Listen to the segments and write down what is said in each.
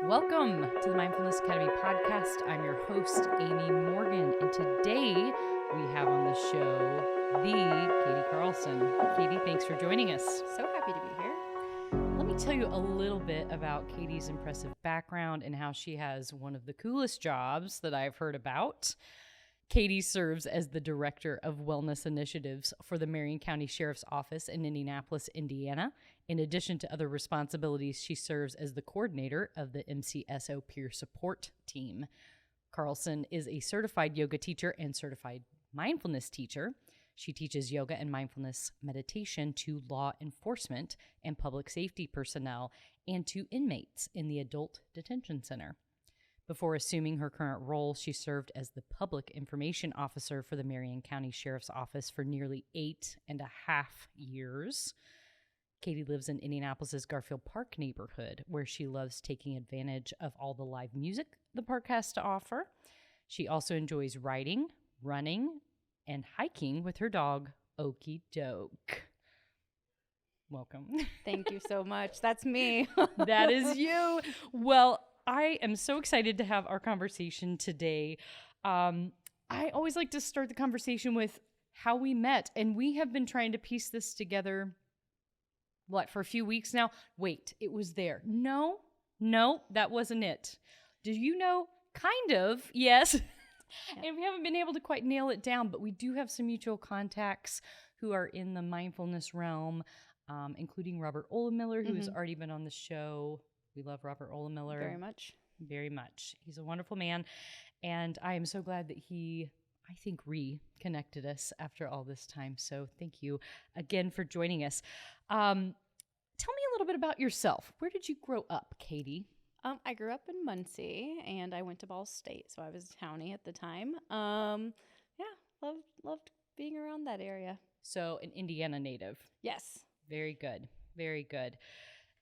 Welcome to the Mindfulness Academy Podcast. I'm your host, Aimee Morgan, and today we have on the show the Katie Carlson. Katie, thanks for joining us. So happy to be here. Let me tell you a little bit about Katie's impressive background and how she has one of the coolest jobs that I've heard about. Katie serves as the Director of Wellness Initiatives for the Marion County Sheriff's Office in Indianapolis, Indiana. In addition to other responsibilities, she serves as the coordinator of the MCSO Peer Support Team. Carlson is a certified yoga teacher and certified mindfulness teacher. She teaches yoga and mindfulness meditation to law enforcement and public safety personnel and to inmates in the Adult Detention Center. Before assuming her current role, she served as the Public Information Officer for the Marion County Sheriff's Office for nearly 8.5 years. Katie lives in Indianapolis's Garfield Park neighborhood, where she loves taking advantage of all the live music the park has to offer. She also enjoys riding, running, and hiking with her dog, Okie Doke. Welcome. Thank you so much. That's me. That is you. Well, I am so excited to have our conversation today. I always like to start the conversation with how we met, and we have been trying to piece this together, for a few weeks now? Wait, it was there. No, that wasn't it. Do you know? Kind of, yes. And we haven't been able to quite nail it down, but we do have some mutual contacts who are in the mindfulness realm, including Robert Olemiller, who has already been on the show. We love Robert Olemiller. Very much. Very much. He's a wonderful man. And I am so glad that he, I think, reconnected us after all this time. So thank you again for joining us. Tell me a little bit about yourself. Where did you grow up, Katie? I grew up in Muncie, and I went to Ball State, so I was townie at the time. Loved being around that area. So an Indiana native. Yes. Very good. Very good.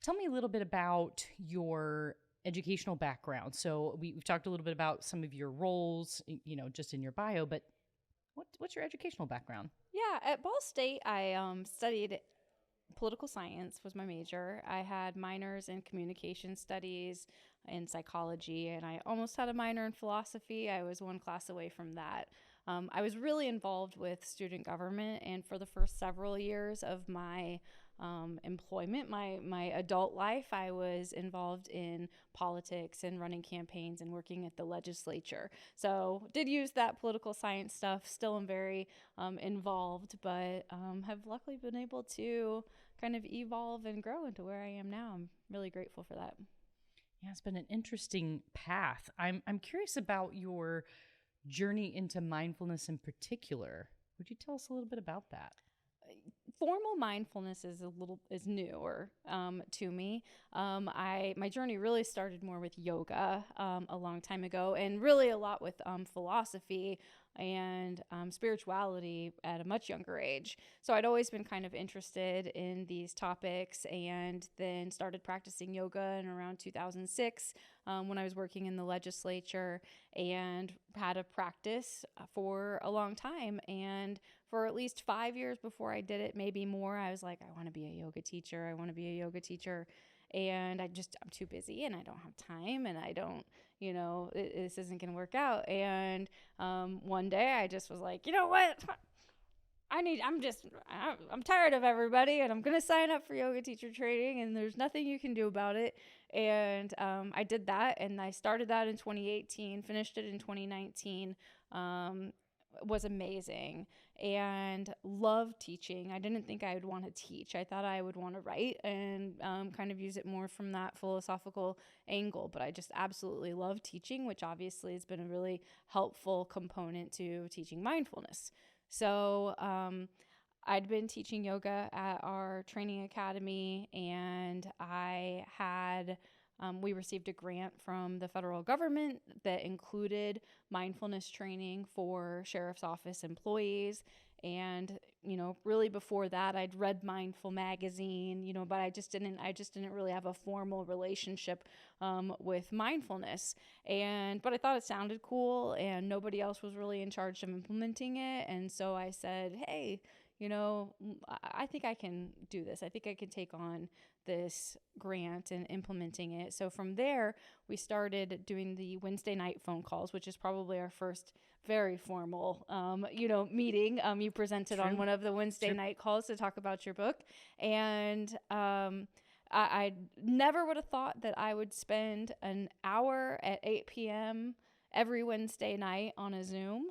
Tell me a little bit about your educational background. So we've talked a little bit about some of your roles, just in your bio, but what's your educational background? Yeah, at Ball State, I studied political science was my major. I had minors in communication studies and psychology, and I almost had a minor in philosophy. I was one class away from that. I was really involved with student government, and for the first several years of my employment, my adult life, I was involved in politics and running campaigns and working at the legislature. So did use that political science stuff, still am very involved, but have luckily been able to kind of evolve and grow into where I am now. I'm really grateful for that. Yeah, it's been an interesting path. I'm curious about your journey into mindfulness in particular. Would you tell us a little bit about that? Formal mindfulness is newer to me. My journey really started more with yoga a long time ago, and really a lot with philosophy and spirituality at a much younger age. So I'd always been kind of interested in these topics, and then started practicing yoga in around 2006 when I was working in the legislature, and had a practice for a long time. And for at least 5 years before I did it, maybe more, I was like, I want to be a yoga teacher. And I'm too busy, and I don't have time, and I don't, this isn't going to work out. And one day I just was like, you know what? I'm tired of everybody, and I'm going to sign up for yoga teacher training, and there's nothing you can do about it. And I did that, and I started that in 2018, finished it in 2019. Was amazing, and loved teaching. I didn't think I would want to teach. I thought I would want to write and kind of use it more from that philosophical angle, but I just absolutely love teaching, which obviously has been a really helpful component to teaching mindfulness. So I'd been teaching yoga at our training academy, and we received a grant from the federal government that included mindfulness training for sheriff's office employees. And, really before that, I'd read Mindful magazine, but I just didn't really have a formal relationship with mindfulness. But I thought it sounded cool, and nobody else was really in charge of implementing it. And so I said, hey, I think I can do this. I think I can take on this grant and implementing it. So from there, we started doing the Wednesday night phone calls, which is probably our first very formal, meeting. You presented on one of the Wednesday night calls to talk about your book. And I never would have thought that I would spend an hour at 8 p.m. every Wednesday night on a Zoom.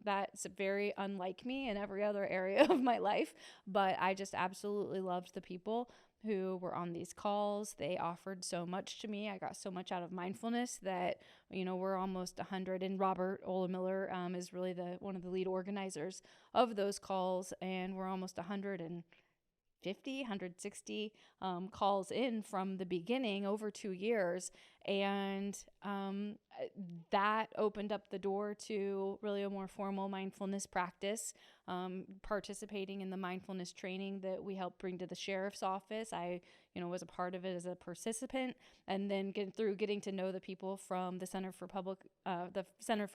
That's very unlike me in every other area of my life, but I just absolutely loved the people who were on these calls. They offered so much to me. I got so much out of mindfulness that, we're almost 100, and Robert Olemiller is really one of the lead organizers of those calls, and we're almost 160 calls in from the beginning, over 2 years. And that opened up the door to really a more formal mindfulness practice, participating in the mindfulness training that we helped bring to the sheriff's office. I was a part of it as a participant, and then getting to know the people from the Center for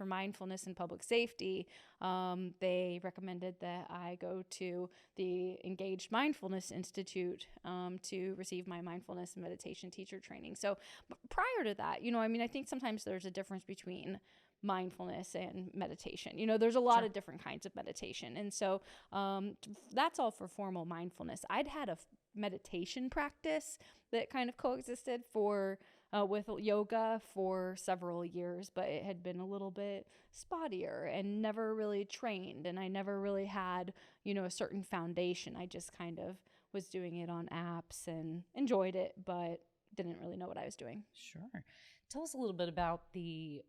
Mindfulness and Public Safety. They recommended that I go to the Engaged Mindfulness Institute to receive my mindfulness and meditation teacher training. So prior to that, I think sometimes there's a difference between mindfulness and meditation. There's a lot of different kinds of meditation. And so that's all for formal mindfulness. I'd had a meditation practice that kind of coexisted with yoga for several years, but it had been a little bit spottier and never really trained. And I never really had, a certain foundation. I just kind of was doing it on apps and enjoyed it, but didn't really know what I was doing. Sure. Tell us a little bit about the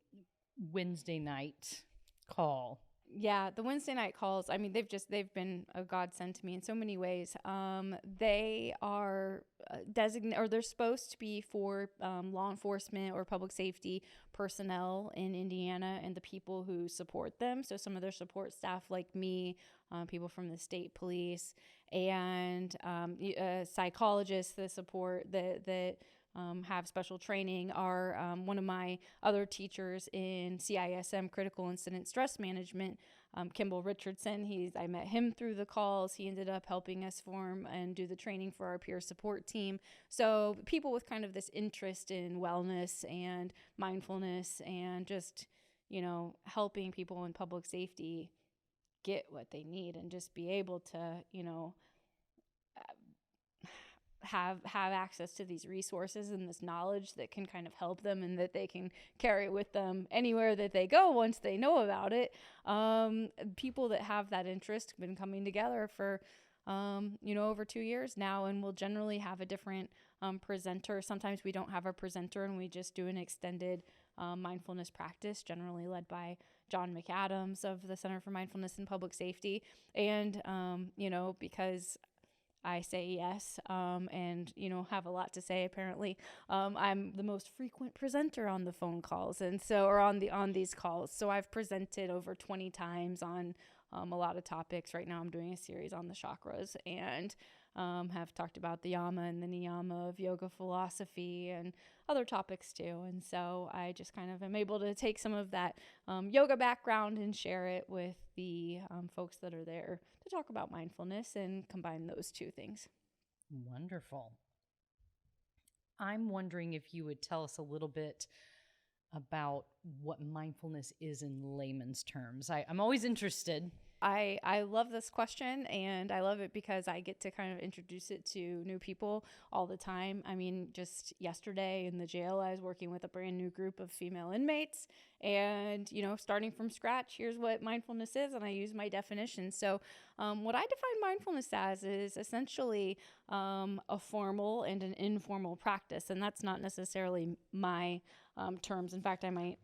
Wednesday night call. Yeah, the Wednesday night calls, they've been a godsend to me in so many ways. They are designated, or they're supposed to be for law enforcement or public safety personnel in Indiana and the people who support them. So some of their support staff like me, people from the state police, and psychologists that support that have special training are one of my other teachers in CISM, Critical Incident Stress Management, Kimball Richardson. I met him through the calls. He ended up helping us form and do the training for our peer support team. So people with kind of this interest in wellness and mindfulness and just, helping people in public safety get what they need and just be able to, have access to these resources and this knowledge that can kind of help them and that they can carry with them anywhere that they go once they know about it. People that have that interest have been coming together for, over 2 years now, and we'll generally have a different presenter. Sometimes we don't have a presenter and we just do an extended mindfulness practice, generally led by John McAdams of the Center for Mindfulness and Public Safety. And, because I say yes, and, have a lot to say, apparently. I'm the most frequent presenter on the phone calls, or on these calls. So I've presented over 20 times on a lot of topics. Right now I'm doing a series on the chakras, and have talked about the yama and the niyama of yoga philosophy and other topics too. And so I just kind of am able to take some of that yoga background and share it with the folks that are there to talk about mindfulness and combine those two things. Wonderful. I'm wondering if you would tell us a little bit about what mindfulness is in layman's terms. I'm always interested. I love this question, and I love it because I get to kind of introduce it to new people all the time. Just yesterday in the jail, I was working with a brand new group of female inmates, and, starting from scratch, here's what mindfulness is, and I use my definition. So what I define mindfulness as is essentially a formal and an informal practice, and that's not necessarily my terms. In fact, I might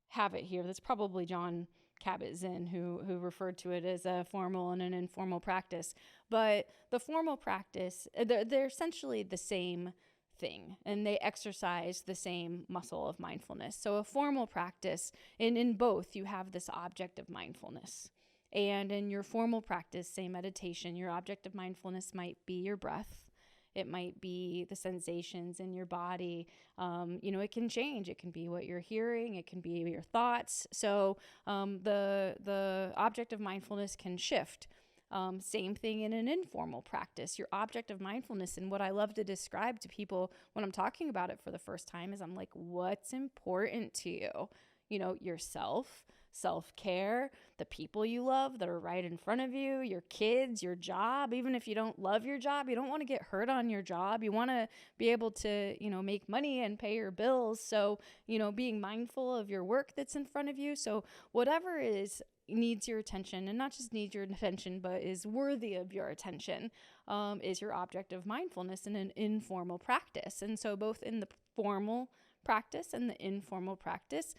have it here. That's probably John Kabat-Zinn who referred to it as a formal and an informal practice. But the formal practice, they're essentially the same thing, and they exercise the same muscle of mindfulness. So a formal practice, in both, you have this object of mindfulness. And in your formal practice, say meditation, your object of mindfulness might be your breath. It might be the sensations in your body. It can change. It can be what you're hearing. It can be your thoughts. So the object of mindfulness can shift. Same thing in an informal practice. Your object of mindfulness, and what I love to describe to people when I'm talking about it for the first time, is I'm like, what's important to you? Yourself, self-care, the people you love that are right in front of you, your kids, your job. Even if you don't love your job, you don't want to get hurt on your job. You want to be able to, make money and pay your bills. So, being mindful of your work that's in front of you. So whatever needs your attention, and not just needs your attention, but is worthy of your attention, is your object of mindfulness in an informal practice. And so both in the formal practice and the informal practice,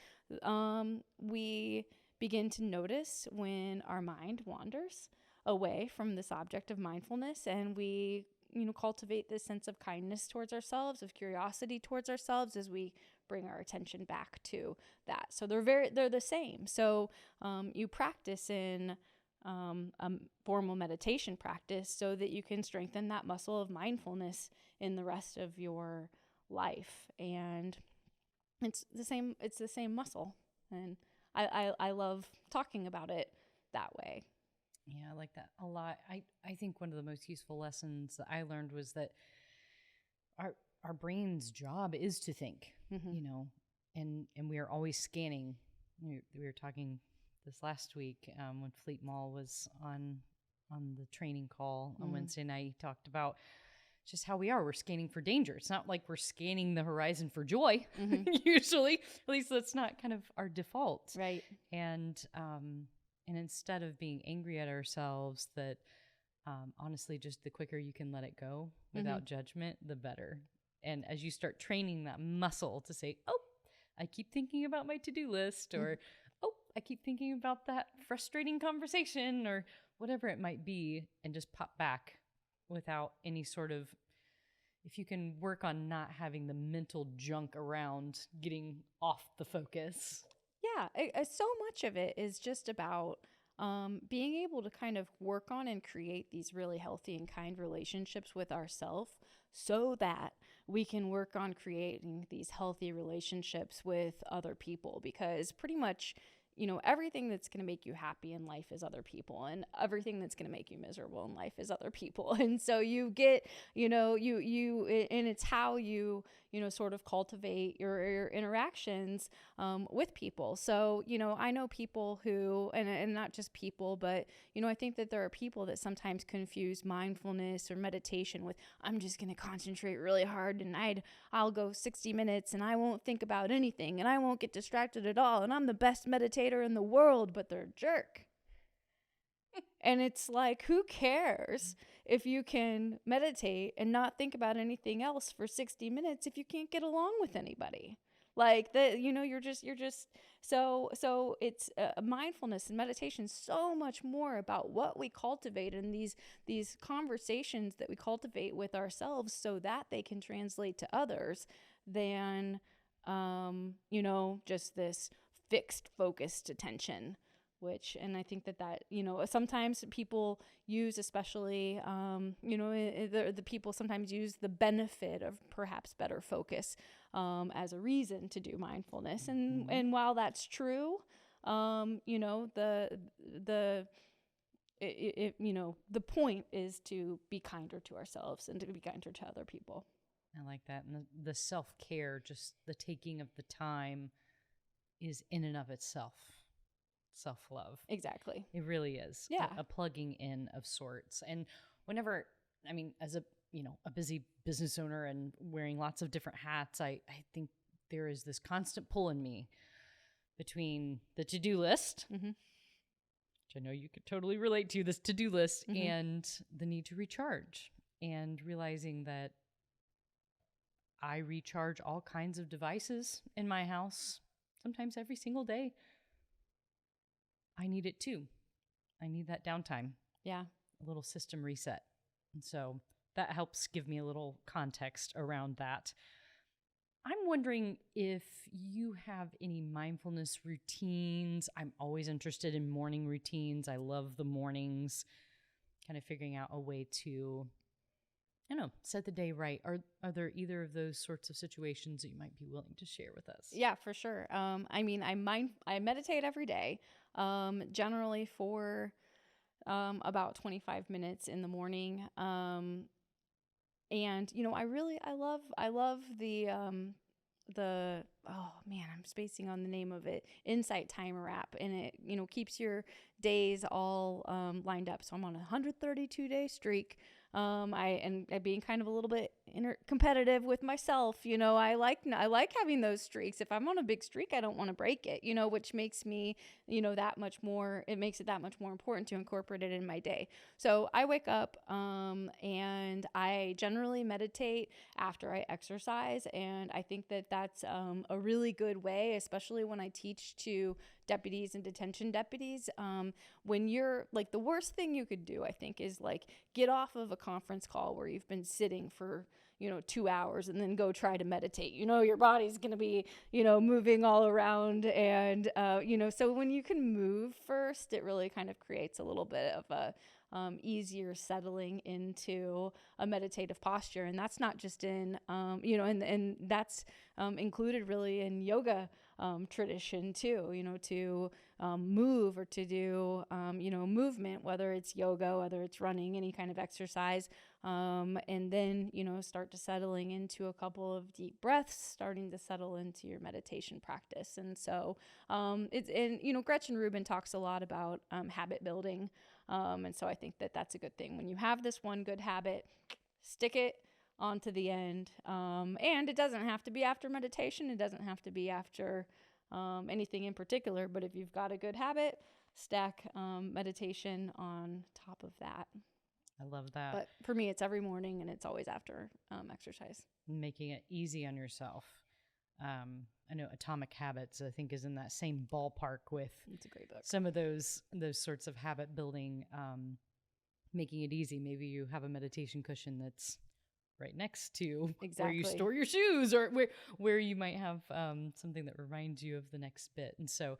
we begin to notice when our mind wanders away from this object of mindfulness, and we cultivate this sense of kindness towards ourselves, of curiosity towards ourselves, as we bring our attention back to that. So they're the same. So you practice in a formal meditation practice so that you can strengthen that muscle of mindfulness in the rest of your life. And it's the same muscle. And I love talking about it that way. Yeah, I like that a lot. I think one of the most useful lessons that I learned was that our brain's job is to think, and we are always scanning. We were talking this last week when Fleet Mall was on the training call on Wednesday night. He talked about just how we're scanning for danger. It's not like we're scanning the horizon for joy, usually. At least that's not kind of our default. Right. And instead of being angry at ourselves, that honestly, just the quicker you can let it go without judgment, the better. And as you start training that muscle to say, oh, I keep thinking about my to-do list, or, oh, I keep thinking about that frustrating conversation, or whatever it might be, and just pop back without any sort of, if you can work on not having the mental junk around getting off the focus. Yeah, so much of it is just about being able to kind of work on and create these really healthy and kind relationships with ourselves, so that we can work on creating these healthy relationships with other people. Because pretty much, everything that's going to make you happy in life is other people, and everything that's going to make you miserable in life is other people. And so you get, and it's how you, sort of cultivate your interactions with people. So, I know people who, and not just people, but, I think that there are people that sometimes confuse mindfulness or meditation with, I'm just going to concentrate really hard, and I'll go 60 minutes and I won't think about anything, and I won't get distracted at all, and I'm the best meditator in the world, but they're a jerk. And it's like, who cares if you can meditate and not think about anything else for 60 minutes if you can't get along with anybody? Like you're just so it's mindfulness and meditation so much more about what we cultivate in these conversations that we cultivate with ourselves, so that they can translate to others, than just this fixed, focused attention. And I think that sometimes people use, especially, the people sometimes use the benefit of perhaps better focus as a reason to do mindfulness. And while that's true, the point is to be kinder to ourselves and to be kinder to other people. I like that. And the self-care, just the taking of the time, is in and of itself self-love. Exactly. It really is. Yeah. A plugging in of sorts. And whenever, as a busy business owner and wearing lots of different hats, I think there is this constant pull in me between the to-do list, which I know you could totally relate to, this to-do list, and the need to recharge, and realizing that I recharge all kinds of devices in my house, sometimes every single day. I need it too. I need that downtime. Yeah. A little system reset. And so that helps give me a little context around that. I'm wondering if you have any mindfulness routines. I'm always interested in morning routines. I love the mornings, kind of figuring out a way to, set the day right. Are there either of those sorts of situations that you might be willing to share with us? Yeah, for sure. I meditate every day, generally for about 25 minutes in the morning. And, I love the oh man, I'm spacing on the name of it, Insight Timer app, and it keeps your days all lined up. So I'm on a 132-day streak. I being kind of a little bit competitive with myself. I like having those streaks. If I'm on a big streak, I don't want to break it. Which makes me that much more. It makes it that much more important to incorporate it in my day. So I wake up and I generally meditate after I exercise, and I think that that's a really good way, especially when I teach to deputies and detention deputies. When you're like, the worst thing you could do, I think, is like get off of a conference call where you've been sitting for 2 hours and then go try to meditate. Your body's going to be moving all around, and so when you can move first, it really kind of creates a little bit of a easier settling into a meditative posture. And that's not just in and that's included really in yoga tradition too, to move or to do movement, whether it's yoga, whether it's running, any kind of exercise, and then start to settling into a couple of deep breaths, starting to settle into your meditation practice. And so Gretchen Rubin talks a lot about habit building, and so I think that that's a good thing. When you have this one good habit, stick it on to the end. And it doesn't have to be after meditation. It doesn't have to be after anything in particular. But if you've got a good habit, stack meditation on top of that. I love that. But for me, it's every morning, and it's always after exercise. Making it easy on yourself. I know Atomic Habits, I think, is in that same ballpark with it's a great book. Some of those sorts of habit building, making it easy. Maybe you have a meditation cushion that's right next to where you store your shoes, or where you might have something that reminds you of the next bit. And so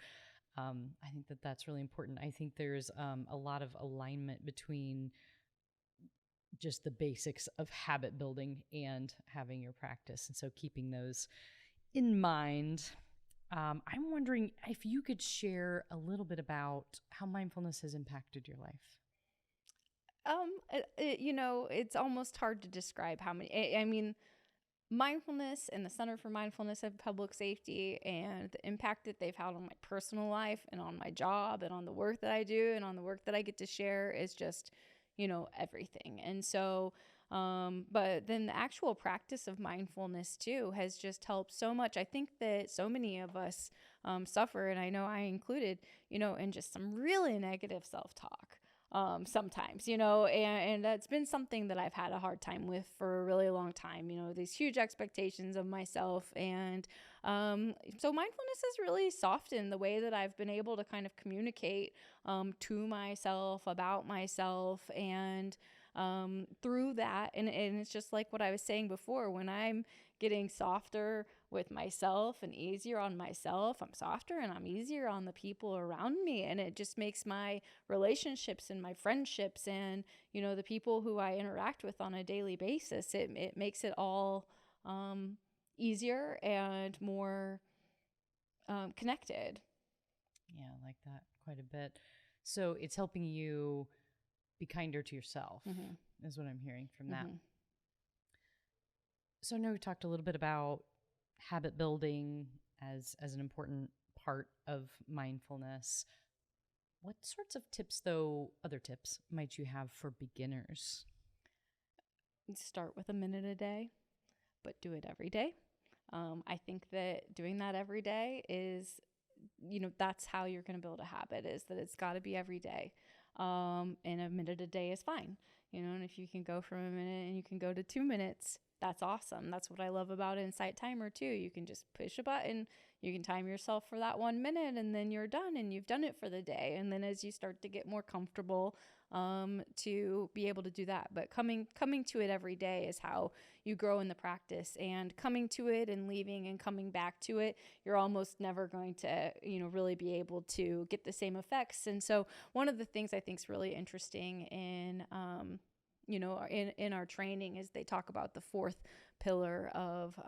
I think that that's really important. I think there's a lot of alignment between just the basics of habit building and having your practice. And so keeping those in mind, I'm wondering if you could share a little bit about how mindfulness has impacted your life. It's almost hard to describe how many. I mean, mindfulness and the Center for Mindfulness and Public Safety, and the impact that they've had on my personal life and on my job and on the work that I do and on the work that I get to share is just, everything. And so, but then the actual practice of mindfulness too has just helped so much. I think that so many of us suffer, and I know I included, in just some really negative self-talk. Sometimes, and that's been something that I've had a hard time with for a really long time, these huge expectations of myself. And so mindfulness has really softened the way that I've been able to kind of communicate to myself, about myself, and through that. And it's just like what I was saying before, when I'm getting softer with myself and easier on myself, I'm softer and I'm easier on the people around me. And it just makes my relationships and my friendships and, the people who I interact with on a daily basis, it makes it all easier and more connected. Yeah, I like that quite a bit. So it's helping you be kinder to yourself, is what I'm hearing from that. So I know we talked a little bit about habit building as an important part of mindfulness. What sorts of tips, though, other tips might you have for beginners? Start with a minute a day, but do it every day. I think that doing that every day is, that's how you're going to build a habit, is that it's got to be every day. And a minute a day is fine. And if you can go from a minute and you can go to 2 minutes, that's awesome. That's what I love about Insight Timer too. You can just push a button, you can time yourself for that 1 minute, and then you're done and you've done it for the day. And then as you start to get more comfortable, to be able to do that. But coming to it every day is how you grow in the practice, and coming to it and leaving and coming back to it, you're almost never going to, really be able to get the same effects. And so one of the things I think is really interesting in our training is they talk about the fourth pillar of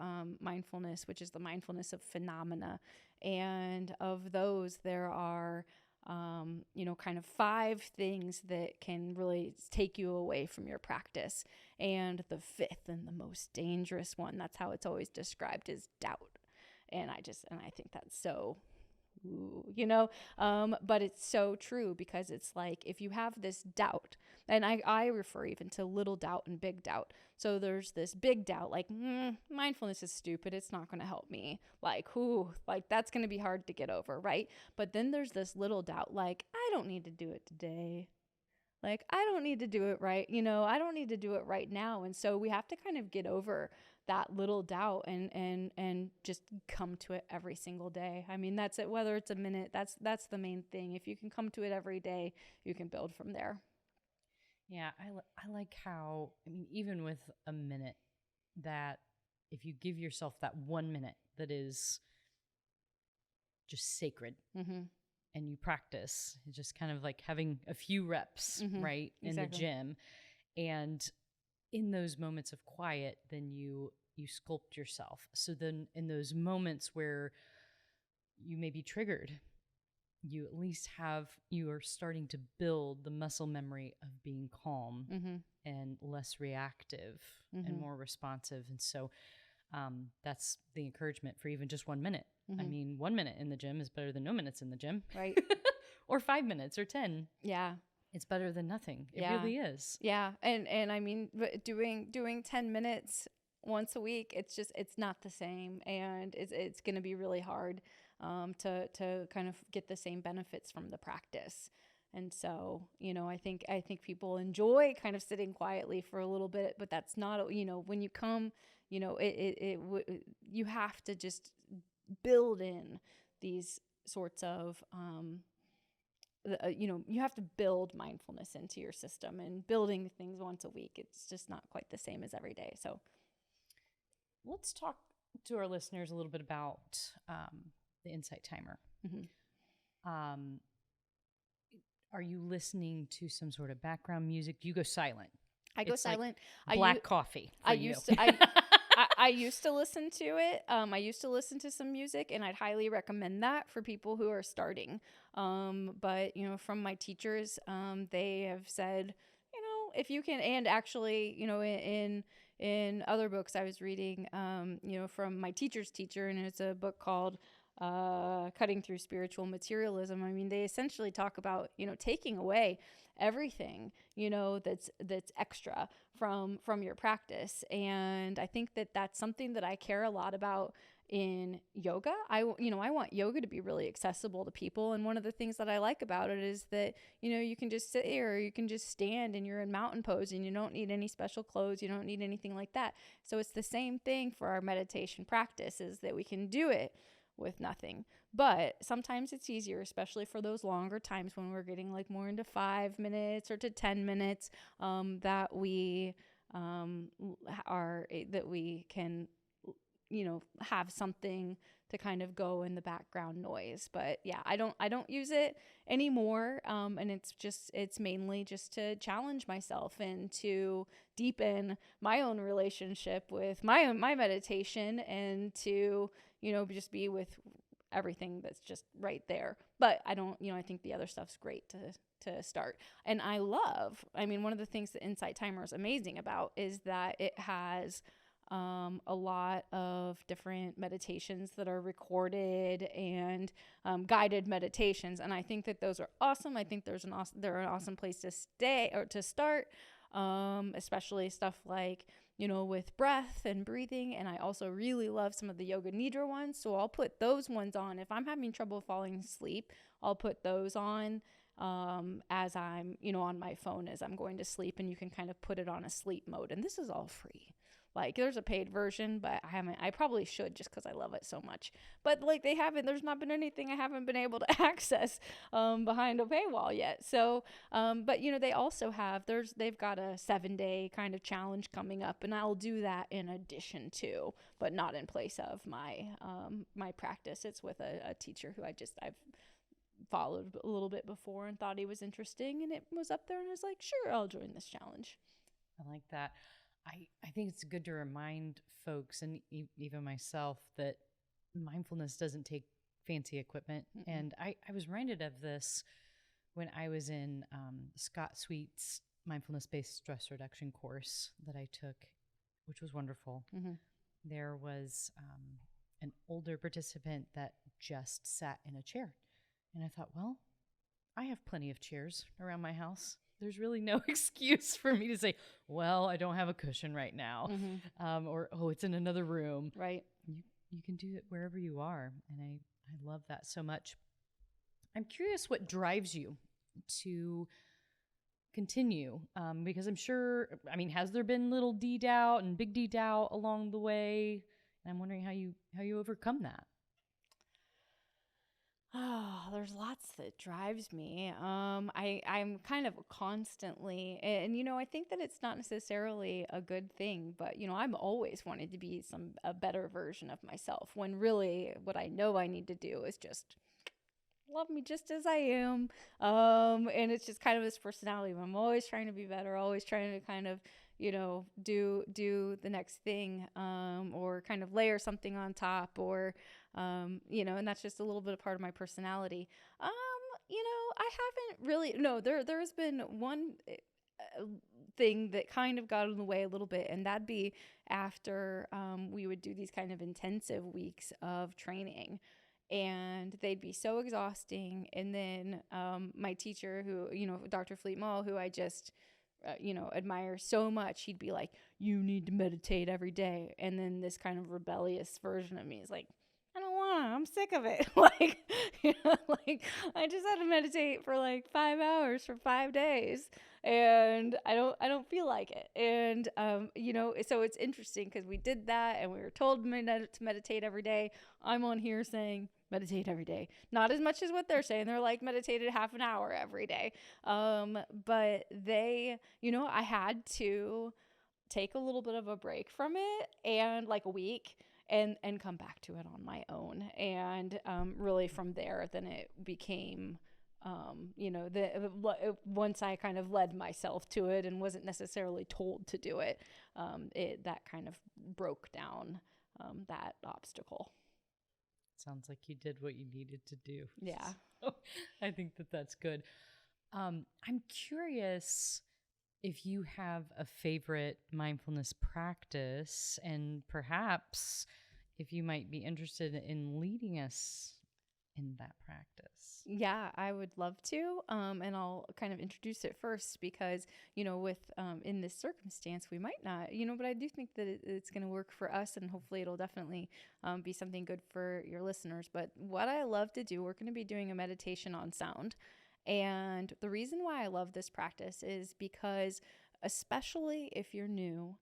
mindfulness, which is the mindfulness of phenomena. And of those, there are kind of 5 things that can really take you away from your practice. And the 5th and the most dangerous one, that's how it's always described, is doubt. And I think that's so, but it's so true, because it's like, if you have this doubt, and I refer even to little doubt and big doubt. So there's this big doubt, like, mindfulness is stupid, it's not going to help me. Like, that's going to be hard to get over, right? But then there's this little doubt, like, I don't need to do it today. Like, I don't need to do it right. I don't need to do it right now. And so we have to kind of get over that little doubt and just come to it every single day. I mean, that's it. Whether it's a minute, that's the main thing. If you can come to it every day, you can build from there. Yeah, I like how, even with a minute, that if you give yourself that 1 minute that is just sacred, and you practice, it's just kind of like having a few reps, right, in the gym. And in those moments of quiet, then you sculpt yourself. So then in those moments where you may be triggered, you at least you are starting to build the muscle memory of being calm and less reactive and more responsive. And so that's the encouragement for even just 1 minute. 1 minute in the gym is better than no minutes in the gym. Right. Or 5 minutes or 10. Yeah. It's better than nothing. It really is. Yeah. And but doing 10 minutes once a week, it's not the same. And it's going to be really hard to kind of get the same benefits from the practice. And so, I think people enjoy kind of sitting quietly for a little bit, but that's not, when you come, you have to just build in these sorts of, you have to build mindfulness into your system, and building things once a week, it's just not quite the same as every day. So let's talk to our listeners a little bit about the Insight Timer. Are you listening to some sort of background music? Do you go silent? I go silent. Like black coffee. I used to listen to it. I used to listen to some music, and I'd highly recommend that for people who are starting. But from my teachers, they have said, if you can, and actually, in other books I was reading, from my teacher's teacher, and it's a book called Cutting Through Spiritual Materialism. They essentially talk about, taking away everything, that's extra from your practice. And I think that that's something that I care a lot about in yoga. I want yoga to be really accessible to people. And one of the things that I like about it is that, you can just sit here, or you can just stand, and you're in mountain pose, and you don't need any special clothes. You don't need anything like that. So it's the same thing for our meditation practice, is that we can do it with nothing. But sometimes it's easier, especially for those longer times when we're getting like more into 5 minutes or to 10 minutes, that we can, have something to kind of go in the background noise. But yeah, I don't use it anymore. And it's mainly just to challenge myself and to deepen my own relationship with my meditation, and to, just be with everything that's just right there. But I don't, I think the other stuff's great to start. And one of the things that Insight Timer is amazing about is that it has a lot of different meditations that are recorded, and guided meditations. And I think that those are awesome. I think they're an awesome place to stay or to start, especially stuff like, with breath and breathing. And I also really love some of the Yoga Nidra ones. So I'll put those ones on. If I'm having trouble falling asleep, I'll put those on as I'm, on my phone as I'm going to sleep, and you can kind of put it on a sleep mode. And this is all free. Like, there's a paid version, but I probably should, just because I love it so much. But like, there's not been anything I haven't been able to access behind a paywall yet. So, but they also they've got a 7-day kind of challenge coming up, and I'll do that in addition to, but not in place of my practice. It's with a teacher who I've followed a little bit before and thought he was interesting, and it was up there, and I was like, sure, I'll join this challenge. I like that. I think it's good to remind folks, and even myself, that mindfulness doesn't take fancy equipment. And I was reminded of this when I was in Scott Sweet's mindfulness-based stress reduction course that I took, which was wonderful. There was an older participant that just sat in a chair. And I thought, well, I have plenty of chairs around my house. There's really no excuse for me to say, well, I don't have a cushion right now. Or, oh, it's in another room. Right. You can do it wherever you are. And I love that so much. I'm curious what drives you to continue, because I'm sure, I mean, has there been little D doubt and big D doubt along the way? And I'm wondering how you overcome that. Oh, there's lots that drives me. I'm kind of constantly, and I think that it's not necessarily a good thing, but I'm always wanting to be a better version of myself, when really what I know I need to do is just love me just as I am. And it's just kind of this personality. I'm always trying to be better, always trying to kind of, do the next thing, or kind of layer something on top, or, and that's just a little bit of part of my personality. I haven't really, no, there's been one thing that kind of got in the way a little bit, and that'd be after, we would do these kind of intensive weeks of training. And they'd be so exhausting. And then my teacher, who, Dr. Fleet Mall, who I just, admire so much, he'd be like, you need to meditate every day. And then this kind of rebellious version of me is like, I don't want to. I'm sick of it. Like I just had to meditate for like 5 hours for 5 days. And I don't feel like it. And, so it's interesting because we did that and we were told to meditate every day. I'm on here saying meditate every day. Not as much as what they're saying. They're like meditated half an hour every day. But they, I had to take a little bit of a break from it, and like a week, and come back to it on my own. And really from there, then it became, once I kind of led myself to it and wasn't necessarily told to do it, that kind of broke down that obstacle. Sounds like you did what you needed to do. Yeah. So I think that's good. I'm curious if you have a favorite mindfulness practice, and perhaps if you might be interested in leading us in that practice. Yeah, I would love to. And I'll kind of introduce it first because, with in this circumstance, we might not, but I do think that it's going to work for us, and hopefully it'll definitely be something good for your listeners. But what I love to do, we're going to be doing a meditation on sound. And the reason why I love this practice is because, especially if you're new,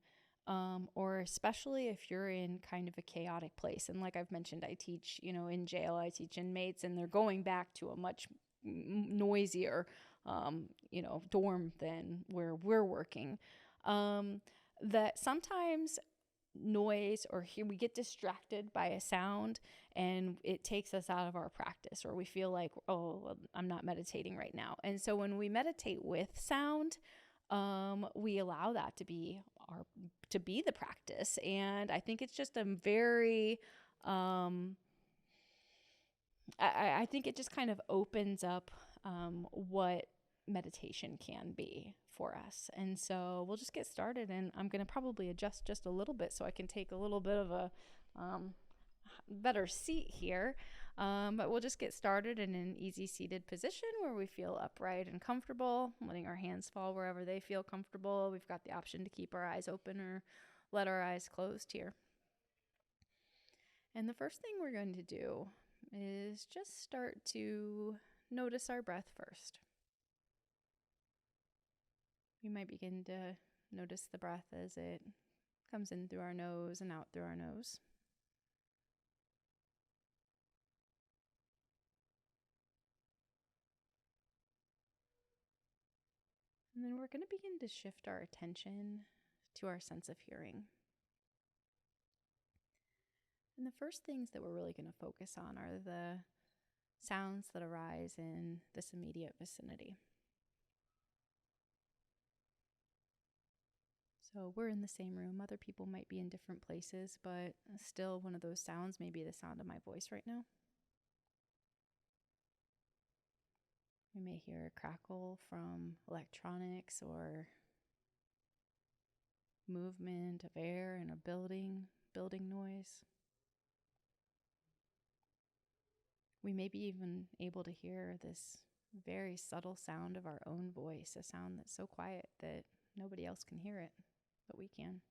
or especially if you're in kind of a chaotic place. And like I've mentioned, I teach, in jail, I teach inmates, and they're going back to a much noisier, dorm than where we're working. That sometimes noise, or we get distracted by a sound and it takes us out of our practice, or we feel like, oh, well, I'm not meditating right now. And so when we meditate with sound, we allow that to be the practice. And I think it's just a very, I think it just kind of opens up, what meditation can be for us. And so we'll just get started, and I'm going to probably adjust just a little bit so I can take a little bit of a, better seat here. But we'll just get started in an easy seated position where we feel upright and comfortable, letting our hands fall wherever they feel comfortable. We've got the option to keep our eyes open or let our eyes closed here. And the first thing we're going to do is just start to notice our breath first. We might begin to notice the breath as it comes in through our nose and out through our nose. And then we're going to begin to shift our attention to our sense of hearing. And the first things that we're really going to focus on are the sounds that arise in this immediate vicinity. So we're in the same room. Other people might be in different places, but still one of those sounds may be the sound of my voice right now. We may hear a crackle from electronics or movement of air in a building noise. We may be even able to hear this very subtle sound of our own voice, a sound that's so quiet that nobody else can hear it, but we can.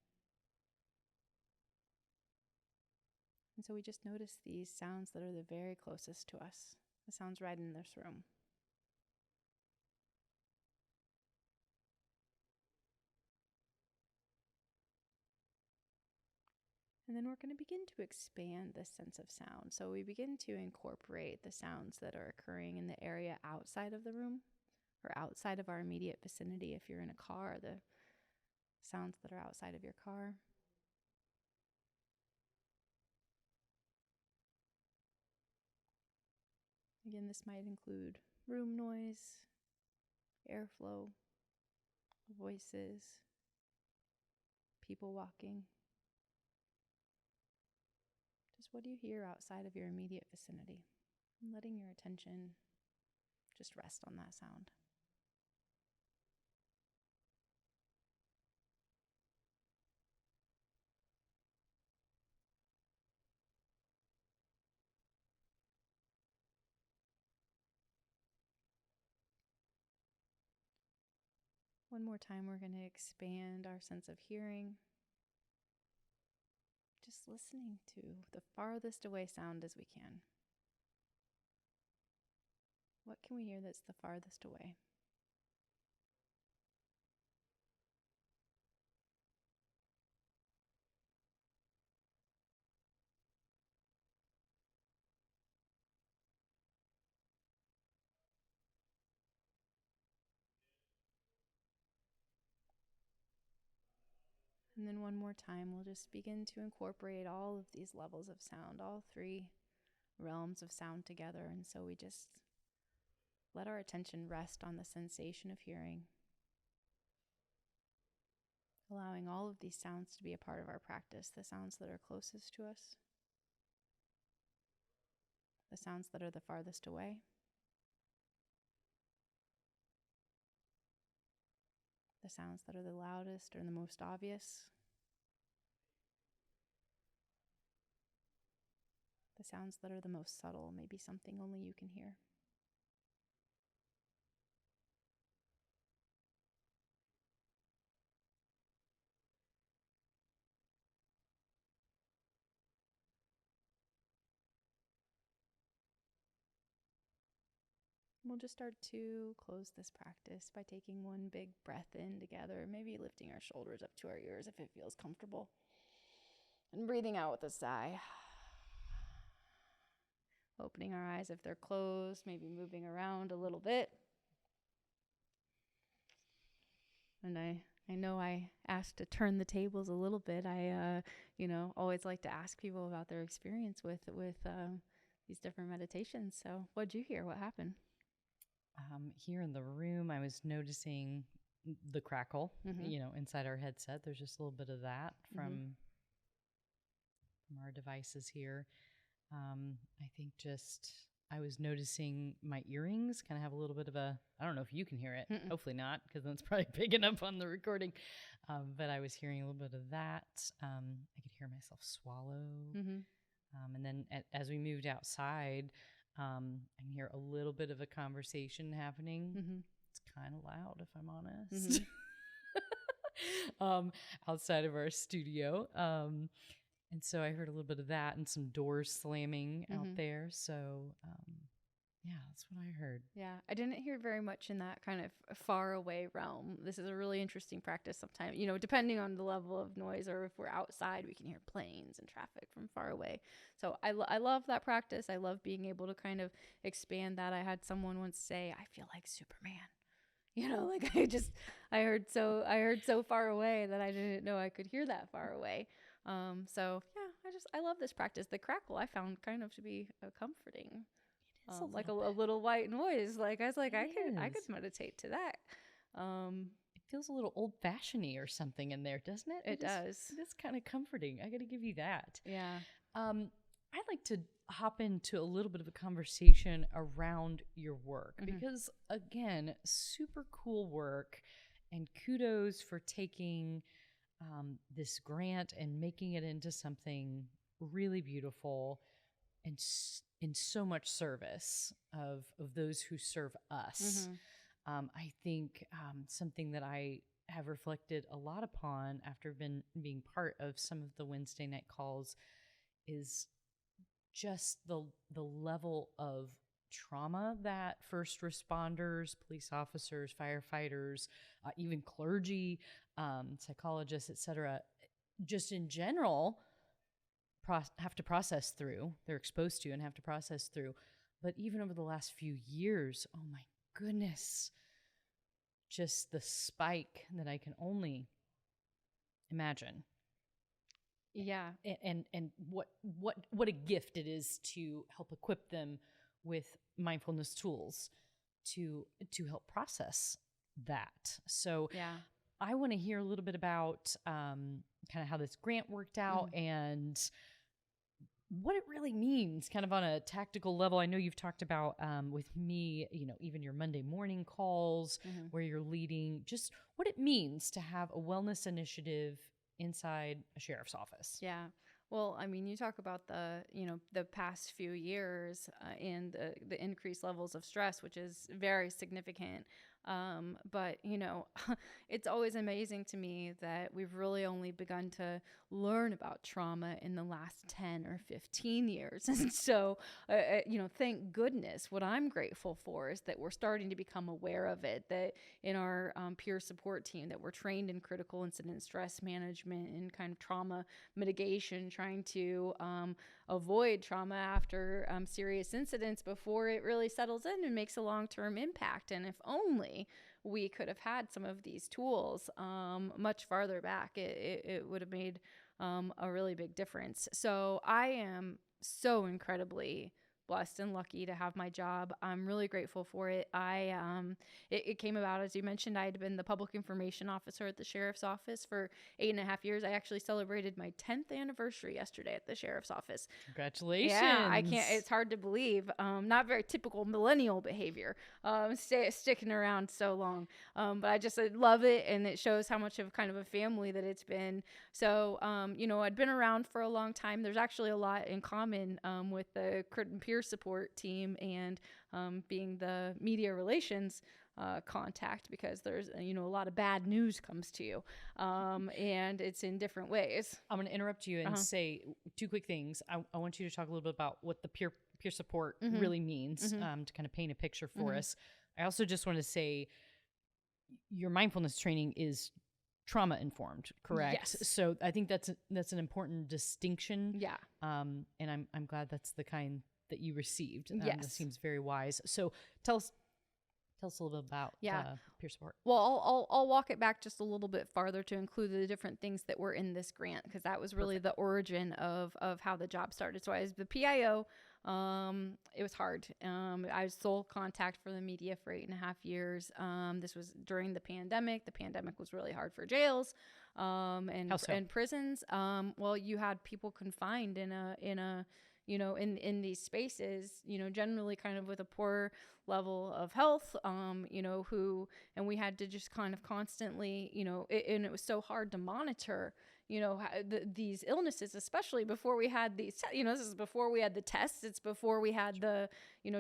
And so we just notice these sounds that are the very closest to us, the sounds right in this room. And then we're going to begin to expand this sense of sound. So we begin to incorporate the sounds that are occurring in the area outside of the room or outside of our immediate vicinity. If you're in a car, the sounds that are outside of your car. Again, this might include room noise, airflow, voices, people walking. Just what do you hear outside of your immediate vicinity? And letting your attention just rest on that sound. One more time, we're going to expand our sense of hearing. Just listening to the farthest away sound as we can. What can we hear that's the farthest away? And then one more time, we'll just begin to incorporate all of these levels of sound, all three realms of sound together. And so we just let our attention rest on the sensation of hearing, allowing all of these sounds to be a part of our practice, the sounds that are closest to us, the sounds that are the farthest away, the sounds that are the loudest or the most obvious, the sounds that are the most subtle, maybe something only you can hear. We'll just start to close this practice by taking one big breath in together, maybe lifting our shoulders up to our ears if it feels comfortable, and breathing out with a sigh. Opening our eyes if they're closed, maybe moving around a little bit. And I know I asked to turn the tables a little bit. I always like to ask people about their experience with these different meditations. So what'd you hear? What happened? Here in the room, I was noticing the crackle, Mm-hmm. inside our headset. There's just a little bit of that from our devices here. I think I was noticing my earrings kind of have a little bit of I don't know if you can hear it. Mm-mm. Hopefully not, because then it's probably picking up on the recording. But I was hearing a little bit of that. I could hear myself swallow. Mm-hmm. And then as we moved outside, I can hear a little bit of a conversation happening. Mm-hmm. It's kind of loud, if I'm honest. Outside of our studio. And so I heard a little bit of that and some doors slamming out there. So, yeah, that's what I heard. Yeah, I didn't hear very much in that kind of far away realm. This is a really interesting practice sometimes, depending on the level of noise, or if we're outside, we can hear planes and traffic from far away. So I love that practice. I love being able to kind of expand that. I had someone once say, I feel like Superman. I heard so far away that I didn't know I could hear that far away. So yeah, I love this practice. The crackle I found kind of to be comforting. It is Like a little white noise. Like I was like, I could is. meditate to that. It feels a little old-fashioned-y or something in there, doesn't it? It does. It is kind of comforting. I got to give you that. Yeah. I I'd like to hop into a little bit of a conversation around your work because, again, super cool work, and kudos for taking this grant and making it into something really beautiful and in so much service of those who serve us. I think something that I have reflected a lot upon after being part of some of the Wednesday night calls is just the level of trauma that first responders, police officers, firefighters, even clergy, psychologists, etc., just in general have to process through. They're exposed to and have to process through. But even over the last few years, oh my goodness, just the spike that I can only imagine. Yeah. And what a gift it is to help equip them with mindfulness tools to help process that. So Yeah. I want to hear a little bit about kind of how this grant worked out and what it really means kind of on a tactical level. I know you've talked about with me, even your Monday morning calls where you're leading, just what it means to have a wellness initiative inside a sheriff's office. Yeah. Well, I mean, you talk about the past few years and the increased levels of stress, which is very significant. But, it's always amazing to me that we've really only begun to learn about trauma in the last 10 or 15 years. And so, thank goodness. What I'm grateful for is that we're starting to become aware of it, that in our peer support team, that we're trained in critical incident stress management and kind of trauma mitigation, trying to avoid trauma after serious incidents before it really settles in and makes a long-term impact. And if only we could have had some of these tools much farther back, it would have made a really big difference. So I am so incredibly blessed and lucky to have my job. I'm really grateful for it. It came about, as you mentioned, I had been the public information officer at the sheriff's office for 8.5 years. I actually celebrated my 10th anniversary yesterday at the sheriff's office. Congratulations. Yeah, I can't, it's hard to believe. Not very typical millennial behavior, sticking around so long. But I love it. And it shows how much of kind of a family that it's been. So, I'd been around for a long time. There's actually a lot in common with the peer support team and being the media relations contact, because there's a lot of bad news comes to you and it's in different ways. I'm going to interrupt you and say two quick things. I want you to talk a little bit about what the peer support really means to kind of paint a picture for us. I also just want to say your mindfulness training is trauma informed, correct? Yes. So I think that's an important distinction. Yeah. And I'm glad that's the kind that you received. Yes. That seems very wise. So tell us a little bit about peer support. Well, I'll walk it back just a little bit farther to include the different things that were in this grant, because that was really the origin of how the job started. So as the PIO, it was hard. I was sole contact for the media for 8.5 years. This was during the pandemic. The pandemic was really hard for jails and prisons. Well, you had people confined in these spaces, generally kind of with a poor level of health, and we had to just kind of constantly, and it was so hard to monitor, these illnesses, especially before we had these, this is before we had the tests, it's before we had the,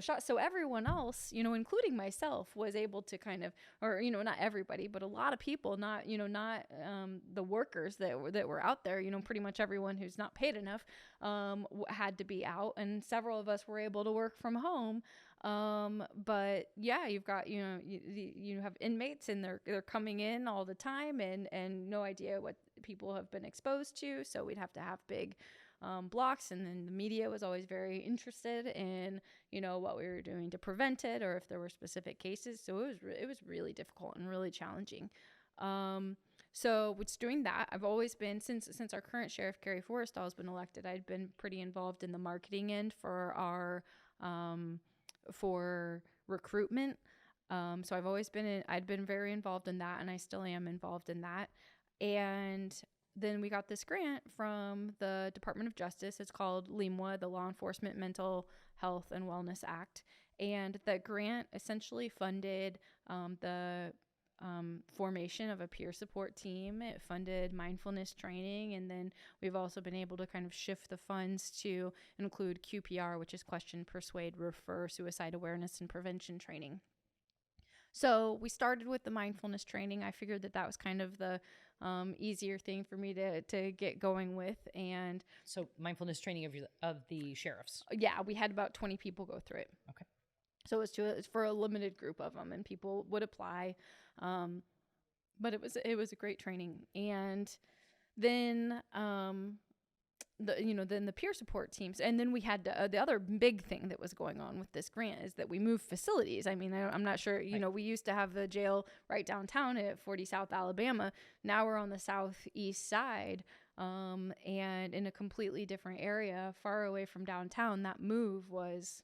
shots. So everyone else, including myself, was able to kind of, or, not everybody, but a lot of people, not the workers that were out there, pretty much everyone who's not paid enough, had to be out, and several of us were able to work from home. But yeah, you've got, you have inmates and they're coming in all the time and no idea what people have been exposed to. So we'd have to have big, blocks, and then the media was always very interested in, what we were doing to prevent it, or if there were specific cases. So it was really difficult and really challenging. So with doing that, I've always been, since our current sheriff, Carrie Forrestall, has been elected, I'd been pretty involved in the marketing end for our, for recruitment. So I'd been very involved in that, and I still am involved in that. And then we got this grant from the Department of Justice. It's called LEMWA, the Law Enforcement Mental Health and Wellness Act. And the grant essentially funded the formation of a peer support team. It funded mindfulness training. And then we've also been able to kind of shift the funds to include QPR, which is question, persuade, refer, suicide awareness and prevention training. So we started with the mindfulness training. I figured that was kind of the easier thing for me to get going with. And so mindfulness training of the sheriffs. Yeah, we had about 20 people go through it. Okay. So it's for a limited group of them, and people would apply. But it was a great training. And then then the peer support teams, and then we had the other big thing that was going on with this grant is that we moved facilities. I mean, I'm not sure, we used to have the jail right downtown at 40 South Alabama. Now we're on the southeast side, and in a completely different area, far away from downtown. That move was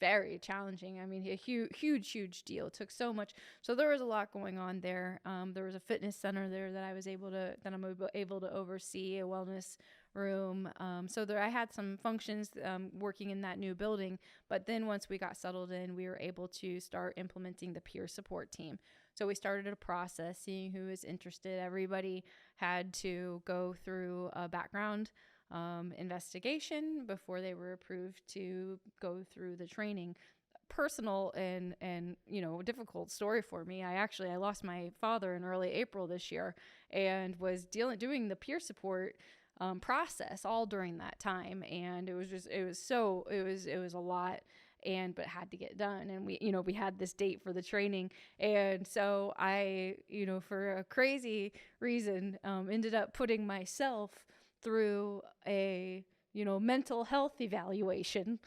very challenging. I mean, a huge deal. It took so much. So there was a lot going on there. There was a fitness center there that I'm able to oversee, a wellness room. So there I had some functions working in that new building. But then once we got settled in, we were able to start implementing the peer support team. So we started a process, seeing who was interested. Everybody had to go through a background investigation before they were approved to go through the training. Personal and difficult story for me. I lost my father in early April this year, and was doing the peer support process all during that time. And it was a lot, but had to get done. And we had this date for the training. And so I, for a crazy reason, ended up putting myself through a, mental health evaluation,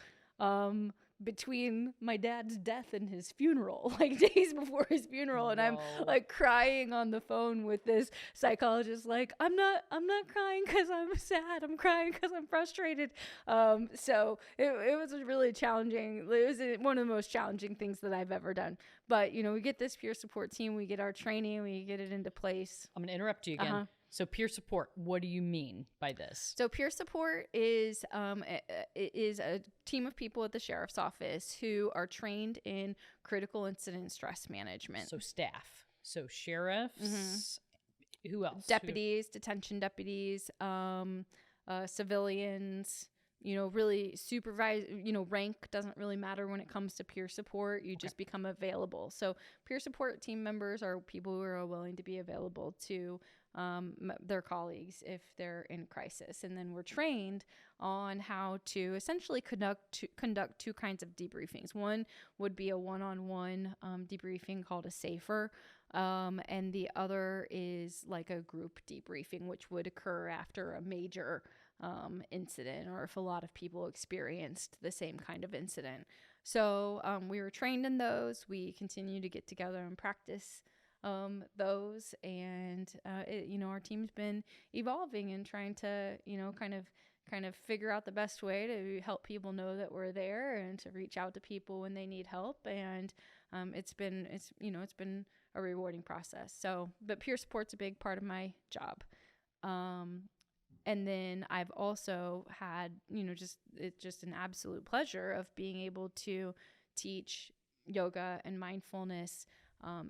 between my dad's death and his funeral, like days before his funeral. And I'm like crying on the phone with this psychologist, like, I'm not crying because I'm sad. I'm crying because I'm frustrated. So it was really challenging. It was one of the most challenging things that I've ever done. But, we get this peer support team, we get our training, we get it into place. I'm going to interrupt you again. Uh-huh. So peer support, what do you mean by this? So peer support is a team of people at the sheriff's office who are trained in critical incident stress management. So staff. So sheriffs. Mm-hmm. Who else? Deputies, detention deputies, civilians. Really supervise, rank doesn't really matter when it comes to peer support. You just become available. So peer support team members are people who are willing to be available to their colleagues if they're in crisis. And then we're trained on how to essentially conduct two kinds of debriefings. One would be a one-on-one debriefing called a SAFER. And the other is like a group debriefing, which would occur after a major incident, or if a lot of people experienced the same kind of incident. So we were trained in those. We continue to get together and practice those, and our team's been evolving and trying to kind of figure out the best way to help people know that we're there and to reach out to people when they need help. And it's been a rewarding process. So, but peer support's a big part of my job. And then I've also had, it's just an absolute pleasure of being able to teach yoga and mindfulness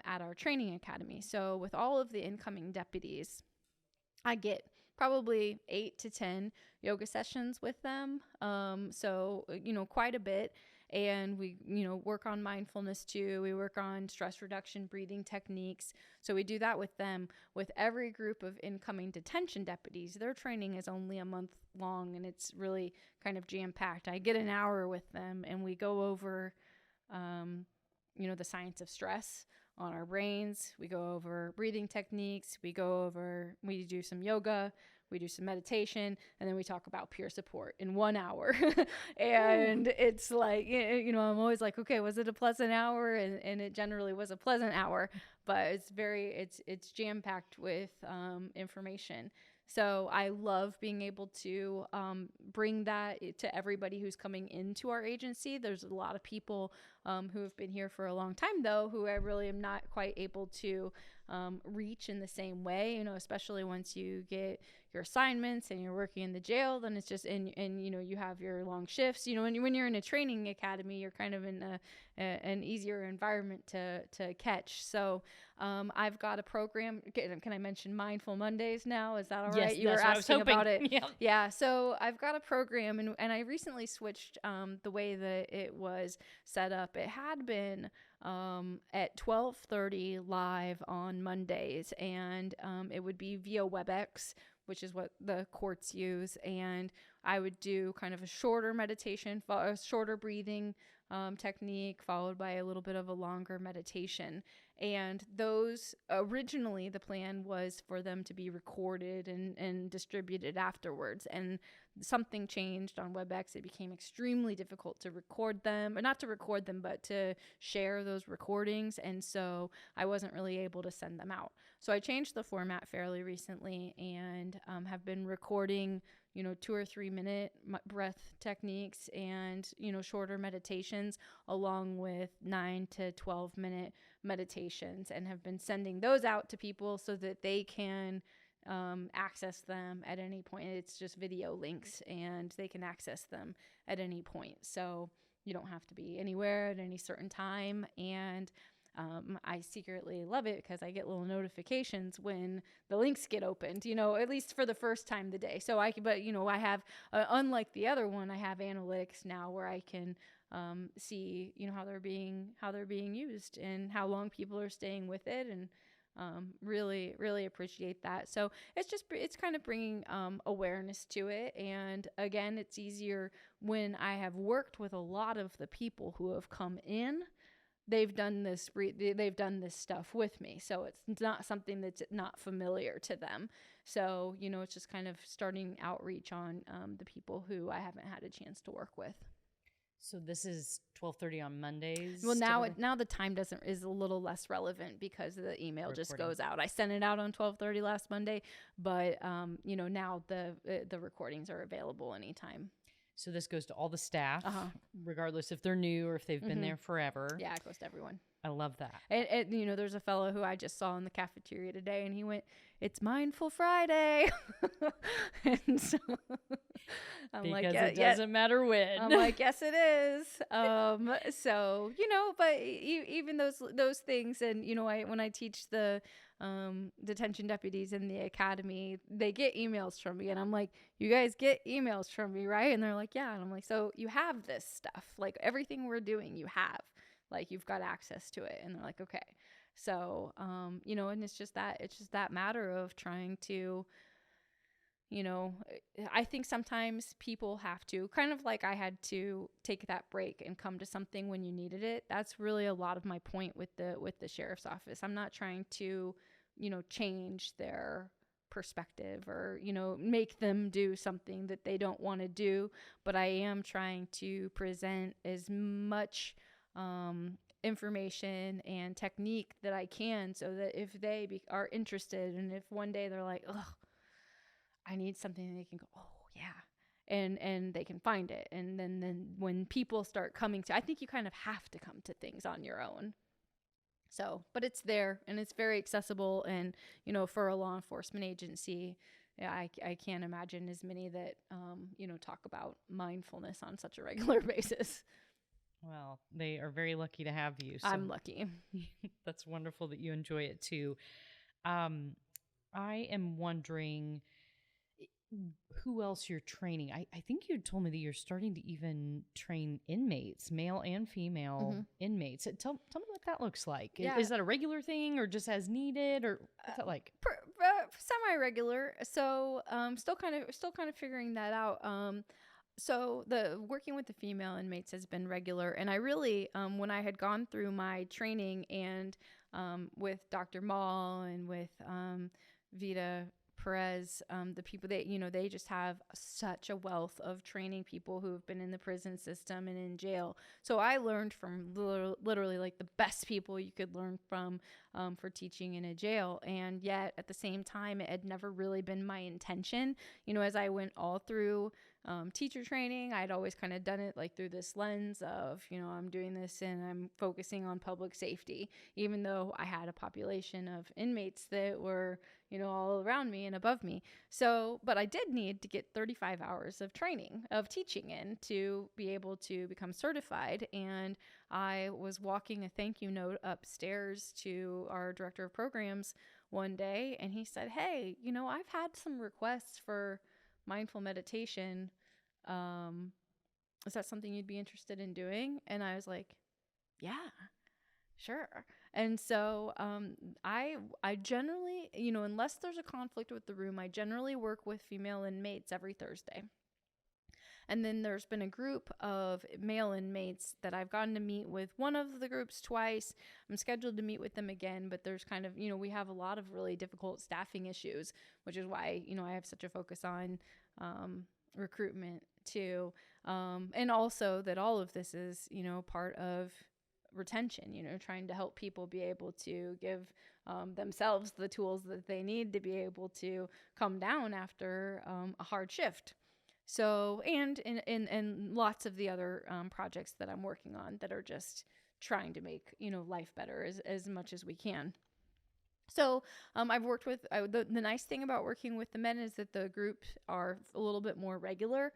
at our training academy. So with all of the incoming deputies, I get probably 8 to 10 yoga sessions with them. So, quite a bit. And we, work on mindfulness too. We work on stress reduction, breathing techniques. So we do that with them. With every group of incoming detention deputies, their training is only a month long, and it's really kind of jam-packed. I get an hour with them, and we go over, the science of stress on our brains. We go over breathing techniques. We do some yoga. We do some meditation, and then we talk about peer support in 1 hour. And it's like, I'm always like, okay, was it a pleasant hour? And it generally was a pleasant hour, but it's jam-packed with information. So I love being able to bring that to everybody who's coming into our agency. There's a lot of people who have been here for a long time, though, who I really am not quite able to reach in the same way, you know, especially once you get your assignments and you're working in the jail, then it's just, and you know, you have your long shifts, you know, when you're in a training academy, you're kind of in an easier environment to catch. So I've got a program. Can I mention Mindful Mondays now? Is that all right? Yes, You were that's what I was asking hoping. about it. Yeah. Yeah. So I've got a program, and I recently switched the way that it was set up. It had been at 12:30 live on Mondays, and it would be via WebEx, which is what the courts use. And I would do kind of a shorter meditation, a shorter breathing technique, followed by a little bit of a longer meditation. And those, originally the plan was for them to be recorded and distributed afterwards. And something changed on WebEx. It became extremely difficult to record them, or not to record them, but to share those recordings. And so I wasn't really able to send them out. So I changed the format fairly recently, and have been recording, you know, 2 or 3 minute breath techniques and, you know, shorter meditations, along with 9 to 12 minute meditations, and have been sending those out to people so that they can access them at any point. It's just video links, and they can access them at any point. So you don't have to be anywhere at any certain time. And I secretly love it because I get little notifications when the links get opened, you know, at least for the first time the day. So but you know, I have, unlike the other one, I have analytics now where I can see, you know, how they're being used and how long people are staying with it, and really, really appreciate that. So it's kind of bringing awareness to it. And again, it's easier when I have worked with a lot of the people who have come in. They've done this stuff with me. So it's not something that's not familiar to them. So, you know, it's just kind of starting outreach on the people who I haven't had a chance to work with. So this is 12:30 on Mondays. Well, now the time is a little less relevant because the email just goes out. I sent it out on 12:30 last Monday, but you know, now the recordings are available anytime. So this goes to all the staff, regardless if they're new or if they've been there forever. Yeah, it goes to everyone. I love that. And you know, there's a fellow who I just saw in the cafeteria today, and he went, "It's Mindful Friday," and so I'm because like, it doesn't matter when. I'm like, yes, it is. So you know, but even those things, and you know, when I teach the detention deputies in the academy, they get emails from me, and I'm like, you guys get emails from me, right? And they're like, yeah. And I'm like, so you have this stuff, like everything we're doing, you have. Like, you've got access to it. And they're like, okay. So, you know, and it's just that matter of trying to, you know, I think sometimes people have to, kind of like I had to take that break and come to something when you needed it. That's really a lot of my point with the sheriff's office. I'm not trying to, you know, change their perspective or, you know, make them do something that they don't want to do, but I am trying to present as much information and technique that I can, so that if they are interested, and if one day they're like, oh, I need something, they can go, oh yeah, and they can find it. And then when people start coming to, I think you kind of have to come to things on your own. So, but it's there, and it's very accessible. And, you know, for a law enforcement agency, yeah, I can't imagine as many that, you know, talk about mindfulness on such a regular basis. Well, they are very lucky to have you. So I'm lucky. That's wonderful that you enjoy it too. I am wondering who else you're training. I think you told me that you're starting to even train inmates, male and female inmates. Tell me what that looks like. Yeah. Is that a regular thing, or just as needed, or what's that like? Semi-regular. So still kind of figuring that out. So the working with the female inmates has been regular, and I really, when I had gone through my training and with Dr. Mall and with Vita Perez, the people that, you know, they just have such a wealth of training people who have been in the prison system and in jail. So I learned from literally like the best people you could learn from for teaching in a jail. And yet at the same time, it had never really been my intention, you know, as I went all through teacher training, I'd always kind of done it like through this lens of, I'm doing this and I'm focusing on public safety, even though I had a population of inmates that were, all around me and above me. So, but I did need to get 35 hours of training, of teaching in to be able to become certified. And I was walking a thank you note upstairs to our director of programs one day, and he said, "Hey, I've had some requests for mindful meditation. Is that something you'd be interested in doing?" And I was like, "Yeah, sure." And so I generally, unless there's a conflict with the room, I generally work with female inmates every Thursday. And then there's been a group of male inmates that I've gotten to meet with one of the groups twice. I'm scheduled to meet with them again, but there's kind of, we have a lot of really difficult staffing issues, which is why, I have such a focus on recruitment too. And also that all of this is, part of retention, trying to help people be able to give themselves the tools that they need to be able to come down after a hard shift. So, and lots of the other projects that I'm working on that are just trying to make, life better as much as we can. So I've worked with, the nice thing about working with the men is that the groups are a little bit more regular.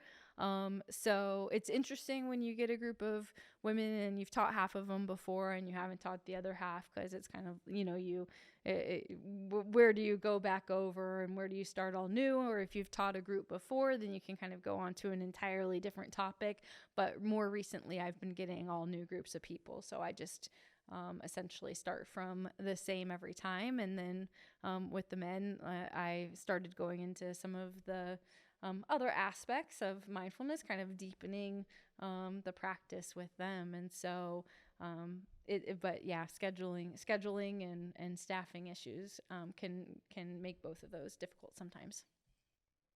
So it's interesting when you get a group of women and you've taught half of them before and you haven't taught the other half, because it's kind of, where do you go back over and where do you start all new? Or if you've taught a group before, then you can kind of go on to an entirely different topic. But more recently, I've been getting all new groups of people. So I just essentially start from the same every time. And then with the men, I started going into some of the other aspects of mindfulness, kind of deepening the practice with them. And so, but yeah, scheduling and staffing issues can make both of those difficult sometimes.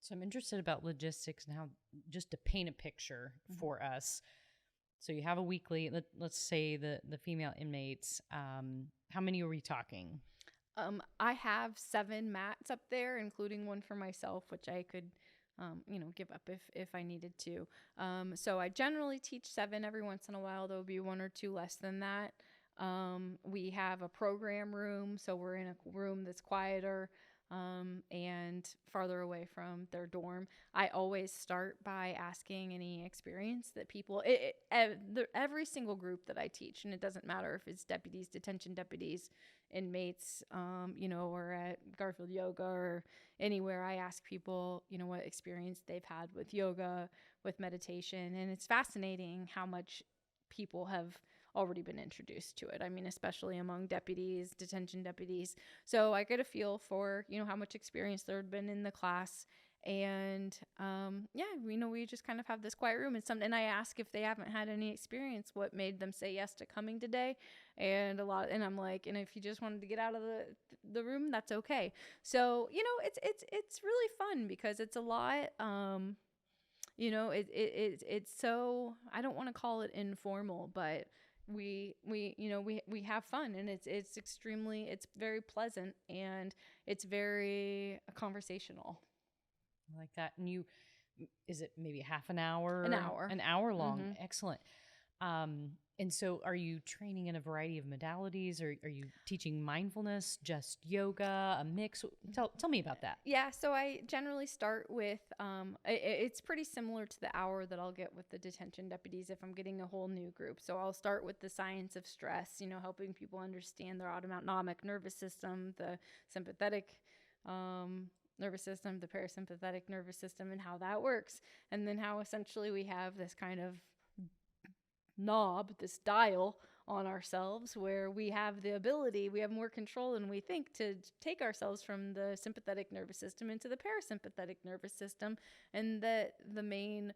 So I'm interested about logistics and how, just to paint a picture for us. So you have a weekly, let's say the female inmates, how many are we talking? I have 7 mats up there, including one for myself, which I could give up if I needed to. So I generally teach 7. Every once in a while, there'll be 1 or 2 less than that. We have a program room, so we're in a room that's quieter and farther away from their dorm. I always start by asking any experience that people, every single group that I teach, and it doesn't matter if it's deputies, detention deputies, inmates, or at Garfield Yoga or anywhere, I ask people, what experience they've had with yoga, with meditation. And it's fascinating how much people have already been introduced to it. I mean, especially among deputies, detention deputies. So I get a feel for, how much experience there had been in the class. And we just kind of have this quiet room, and I ask if they haven't had any experience, what made them say yes to coming today. And I'm like, and if you just wanted to get out of the room, that's okay. So, it's really fun because it's a lot, it's so, I don't want to call it informal, but we have fun, and it's very pleasant, and it's very conversational. I like that. And is it maybe half an hour? An hour long. Mm-hmm. Excellent. And so are you training in a variety of modalities, or are you teaching mindfulness, just yoga, a mix? Tell me about that. Yeah. So I generally start with, it's pretty similar to the hour that I'll get with the detention deputies if I'm getting a whole new group. So I'll start with the science of stress, helping people understand their autonomic nervous system, the sympathetic, nervous system, the parasympathetic nervous system, and how that works. And then how essentially we have this kind of knob, this dial on ourselves, where we have the ability, we have more control than we think, to take ourselves from the sympathetic nervous system into the parasympathetic nervous system. And that the main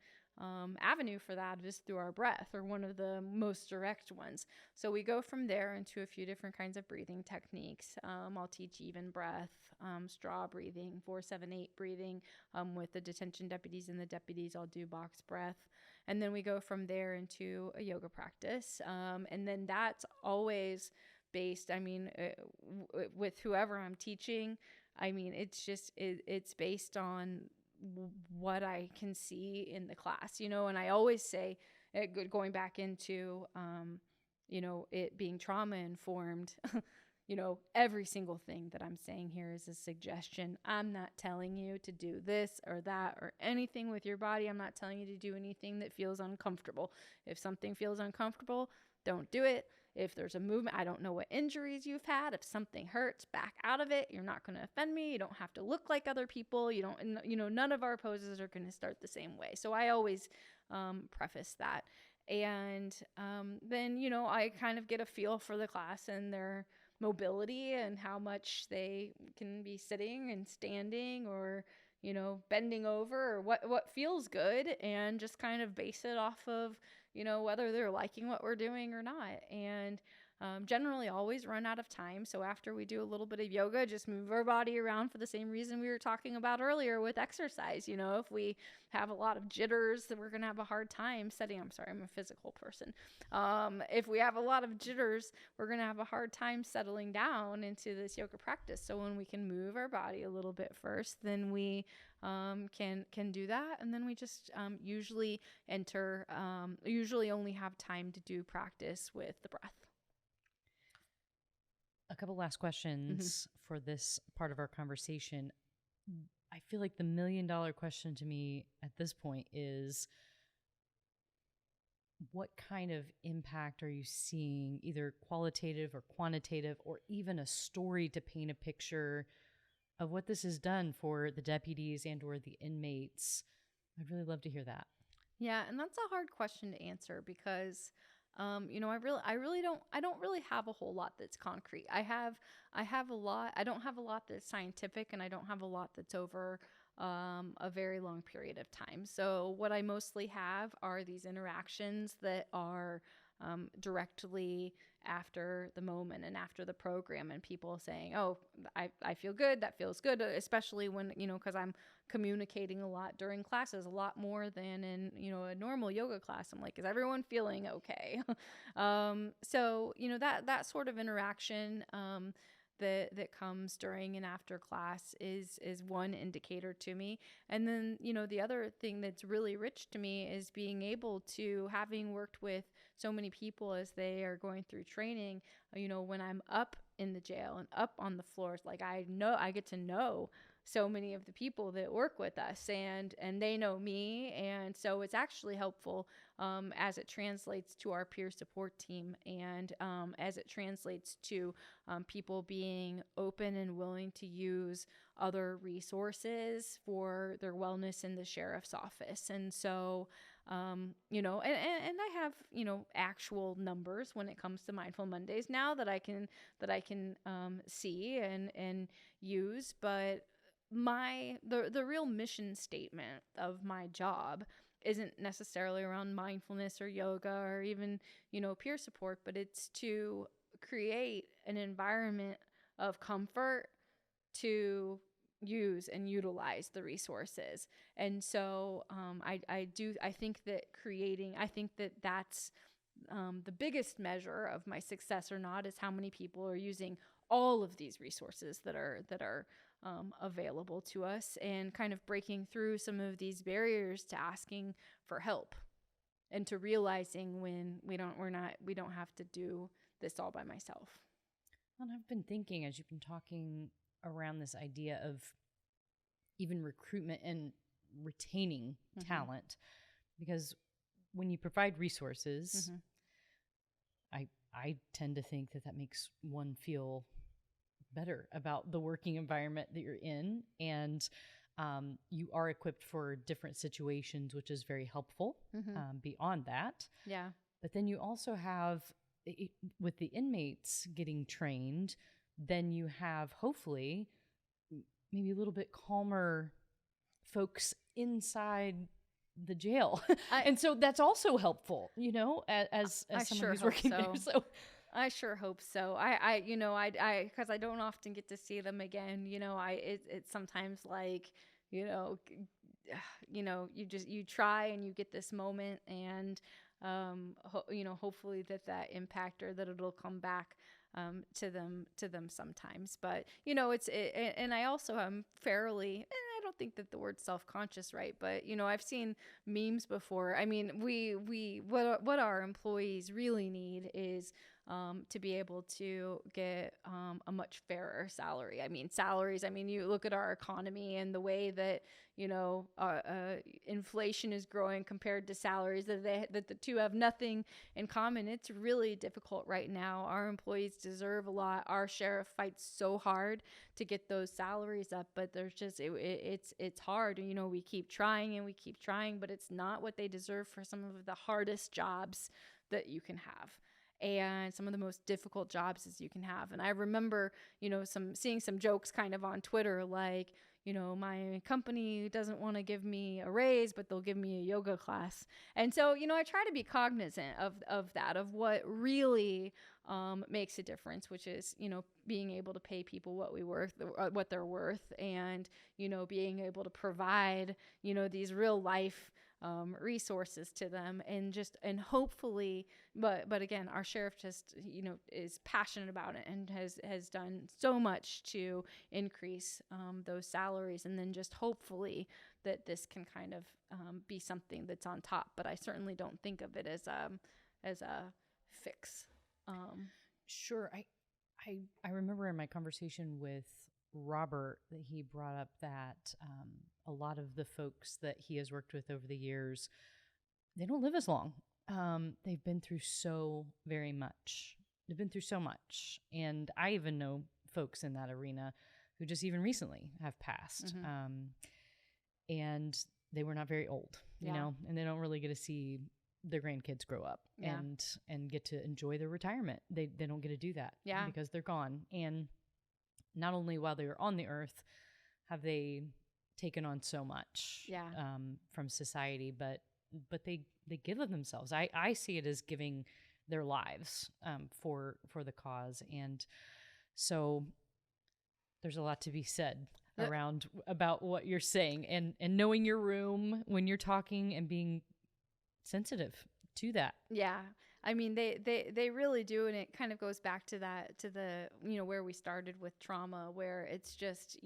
avenue for that is through our breath, or one of the most direct ones. So we go from there into a few different kinds of breathing techniques. I'll teach even breath, straw breathing, 4-7-8 breathing. With the detention deputies and the deputies, I'll do box breath. And then we go from there into a yoga practice. And then that's always based, with whoever I'm teaching. It's based on what I can see in the class, you know, and I always say, going back into, you know, it being trauma informed, you know, every single thing that I'm saying here is a suggestion. I'm not telling you to do this or that or anything with your body. I'm not telling you to do anything that feels uncomfortable. If something feels uncomfortable, don't do it. If there's a movement, I don't know what injuries you've had. If something hurts, back out of it. You're not going to offend me. You don't have to look like other people. You don't, you know, none of our poses are going to start the same way. So I always preface that. And then, you know, I kind of get a feel for the class and their mobility and how much they can be sitting and standing or, you know, bending over, or what feels good, and just kind of base it off of, you know, whether they're liking what we're doing or not. And generally always run out of time. So after we do a little bit of yoga, just move our body around for the same reason we were talking about earlier with exercise. You know, if we have a lot of jitters, then we're going to have a hard time setting. I'm sorry, I'm a physical person. If we have a lot of jitters, we're going to have a hard time settling down into this yoga practice. So when we can move our body a little bit first, then we can do that. And then we just usually only have time to do practice with the breath. A couple last questions for this part of our conversation. I feel like the $1 million question to me at this point is, what kind of impact are you seeing, either qualitative or quantitative, or even a story to paint a picture of what this has done for the deputies and or the inmates? I'd really love to hear that. Yeah, and that's a hard question to answer because you know, I don't really have a whole lot that's concrete. I have a lot. I don't have a lot that's scientific, and I don't have a lot that's over a very long period of time. So what I mostly have are these interactions that are directly after the moment and after the program, and people saying, oh, I feel good. That feels good. Especially when, you know, because I'm communicating a lot during classes, a lot more than in, you know, a normal yoga class. I'm like, is everyone feeling okay? So, you know, that sort of interaction that comes during and after class is one indicator to me. And then, you know, the other thing that's really rich to me is being able to, having worked with so many people as they are going through training, you know, when I'm up in the jail and up on the floors, like I get to know so many of the people that work with us, and they know me. And so it's actually helpful as it translates to our peer support team, and as it translates to people being open and willing to use other resources for their wellness in the sheriff's office. And so, you know, and I have, you know, actual numbers when it comes to Mindful Mondays now that I can see and use. But the real mission statement of my job isn't necessarily around mindfulness or yoga or even, you know, peer support, but it's to create an environment of comfort to use and utilize the resources. And so I think that that's the biggest measure of my success or not is how many people are using all of these resources that are available to us, and kind of breaking through some of these barriers to asking for help and to realizing when we don't have to do this all by myself. And I've been thinking, as you've been talking around this idea of even recruitment and retaining talent, because when you provide resources, I tend to think that makes one feel better about the working environment that you're in, and you are equipped for different situations, which is very helpful. Beyond that, but then you also have, with the inmates getting trained, then you have hopefully maybe a little bit calmer folks inside the jail. And so that's also helpful, you know, as someone who's working there. So I sure hope so. I because I don't often get to see them again. You know, it's sometimes like, you know, you try and you get this moment, and you know, hopefully that impact, or that it'll come back to them sometimes. But you know, and I also am fairly, I I don't think that the word self-conscious right, but I've seen memes before. I mean, what our employees really need is to be able to get a much fairer salary. I mean, salaries. I mean, you look at our economy and the way that inflation is growing compared to salaries, that the two have nothing in common. It's really difficult right now. Our employees deserve a lot. Our sheriff fights so hard to get those salaries up, but there's just it's hard. We keep trying and we keep trying, but it's not what they deserve for some of the hardest jobs that you can have, and some of the most difficult jobs as you can have. And I remember, seeing some jokes kind of on Twitter, like, my company doesn't want to give me a raise, but they'll give me a yoga class. And so, I try to be cognizant of that, of what really makes a difference, which is, being able to pay people what they're worth, and, being able to provide, these real life resources to them, and hopefully, but again, our sheriff just, is passionate about it and has done so much to increase those salaries, and then just hopefully that this can kind of be something that's on top. But I certainly don't think of it as a fix. Sure. I remember in my conversation with Robert that he brought up that a lot of the folks that he has worked with over the years, they don't live as long. They've been through so very much. They've been through so much. And I even know folks in that arena who just even recently have passed. And they were not very old, you know, and they don't really get to see their grandkids grow up and get to enjoy their retirement. They don't get to do that because they're gone. And not only while they were on the earth have they taken on so much from society, but they give of themselves. I see it as giving their lives for the cause. And so there's a lot to be said about what you're saying, and knowing your room when you're talking and being sensitive to that. Yeah. I mean, they really do. And it kind of goes back to the, where we started with trauma, where it's just,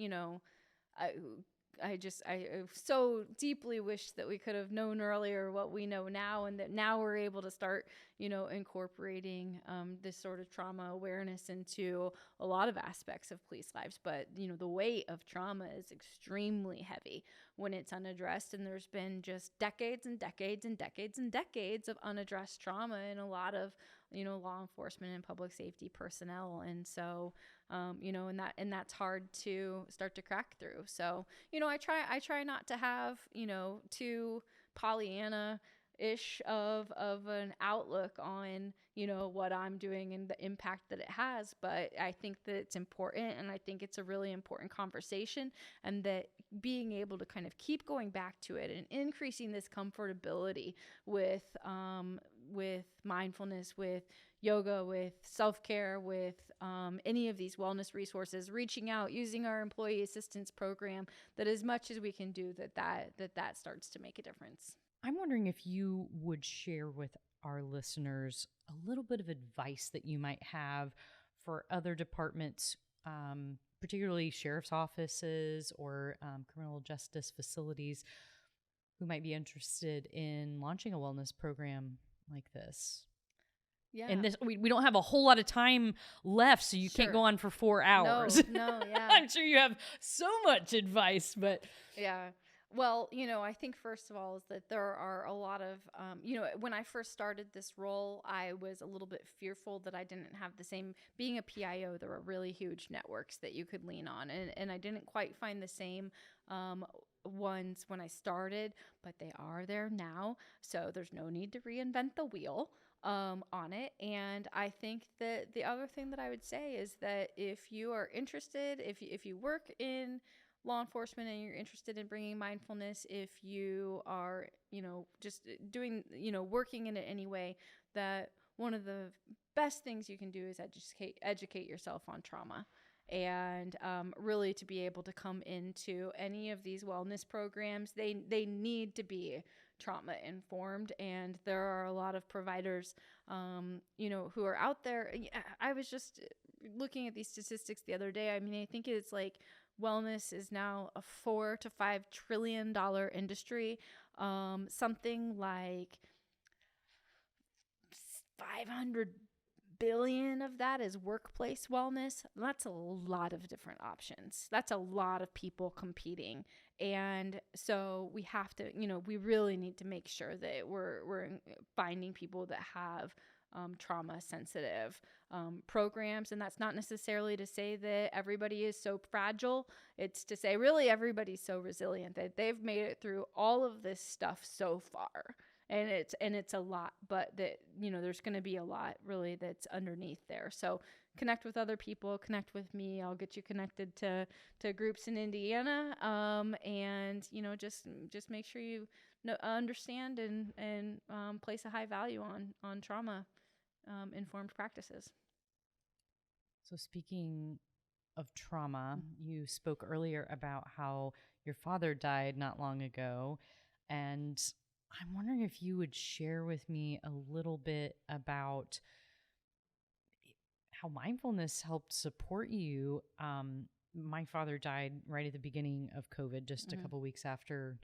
I so deeply wish that we could have known earlier what we know now, and that now we're able to start, incorporating this sort of trauma awareness into a lot of aspects of police lives. But, the weight of trauma is extremely heavy when it's unaddressed. And there's been just decades and decades and decades and decades of unaddressed trauma in a lot of, law enforcement and public safety personnel. And so, and that's hard to start to crack through. So, I try not to have, too Pollyanna-ish of an outlook on, what I'm doing and the impact that it has. But I think that it's important, and I think it's a really important conversation, and that being able to kind of keep going back to it and increasing this comfortability with mindfulness, with yoga, with self-care, with any of these wellness resources, reaching out, using our employee assistance program, that as much as we can do, that starts to make a difference. I'm wondering if you would share with our listeners a little bit of advice that you might have for other departments, particularly sheriff's offices or criminal justice facilities, who might be interested in launching a wellness program like this. Yeah. And this, we don't have a whole lot of time left, so you can't go on for 4 hours. No, yeah. I'm sure you have so much advice, but yeah. Well, I think first of all is that there are a lot of, when I first started this role, I was a little bit fearful that I didn't have the same, being a PIO, there were really huge networks that you could lean on. And I didn't quite find the same ones when I started, but they are there now. So there's no need to reinvent the wheel on it. And I think that the other thing that I would say is that if you are interested, if you work in law enforcement and you're interested in bringing mindfulness, if you are, just doing, working in it anyway, that one of the best things you can do is educate yourself on trauma. And really to be able to come into any of these wellness programs, they need to be trauma informed. And there are a lot of providers, who are out there. I was just looking at these statistics the other day. I mean, I think it's like wellness is now a $4 to $5 trillion industry. Something like 500 billion of that is workplace wellness. That's a lot of different options. That's a lot of people competing. And so we have to, we really need to make sure that we're finding people that have trauma sensitive programs. And that's not necessarily to say that everybody is so fragile. It's to say really everybody's so resilient that they've made it through all of this stuff so far. And it's a lot, but that, there's going to be a lot really that's underneath there. So connect with other people, connect with me. I'll get you connected to groups in Indiana. And, just make sure you understand and place a high value on trauma informed practices. So speaking of trauma, you spoke earlier about how your father died not long ago, and I'm wondering if you would share with me a little bit about how mindfulness helped support you. My father died right at the beginning of COVID, just a couple weeks after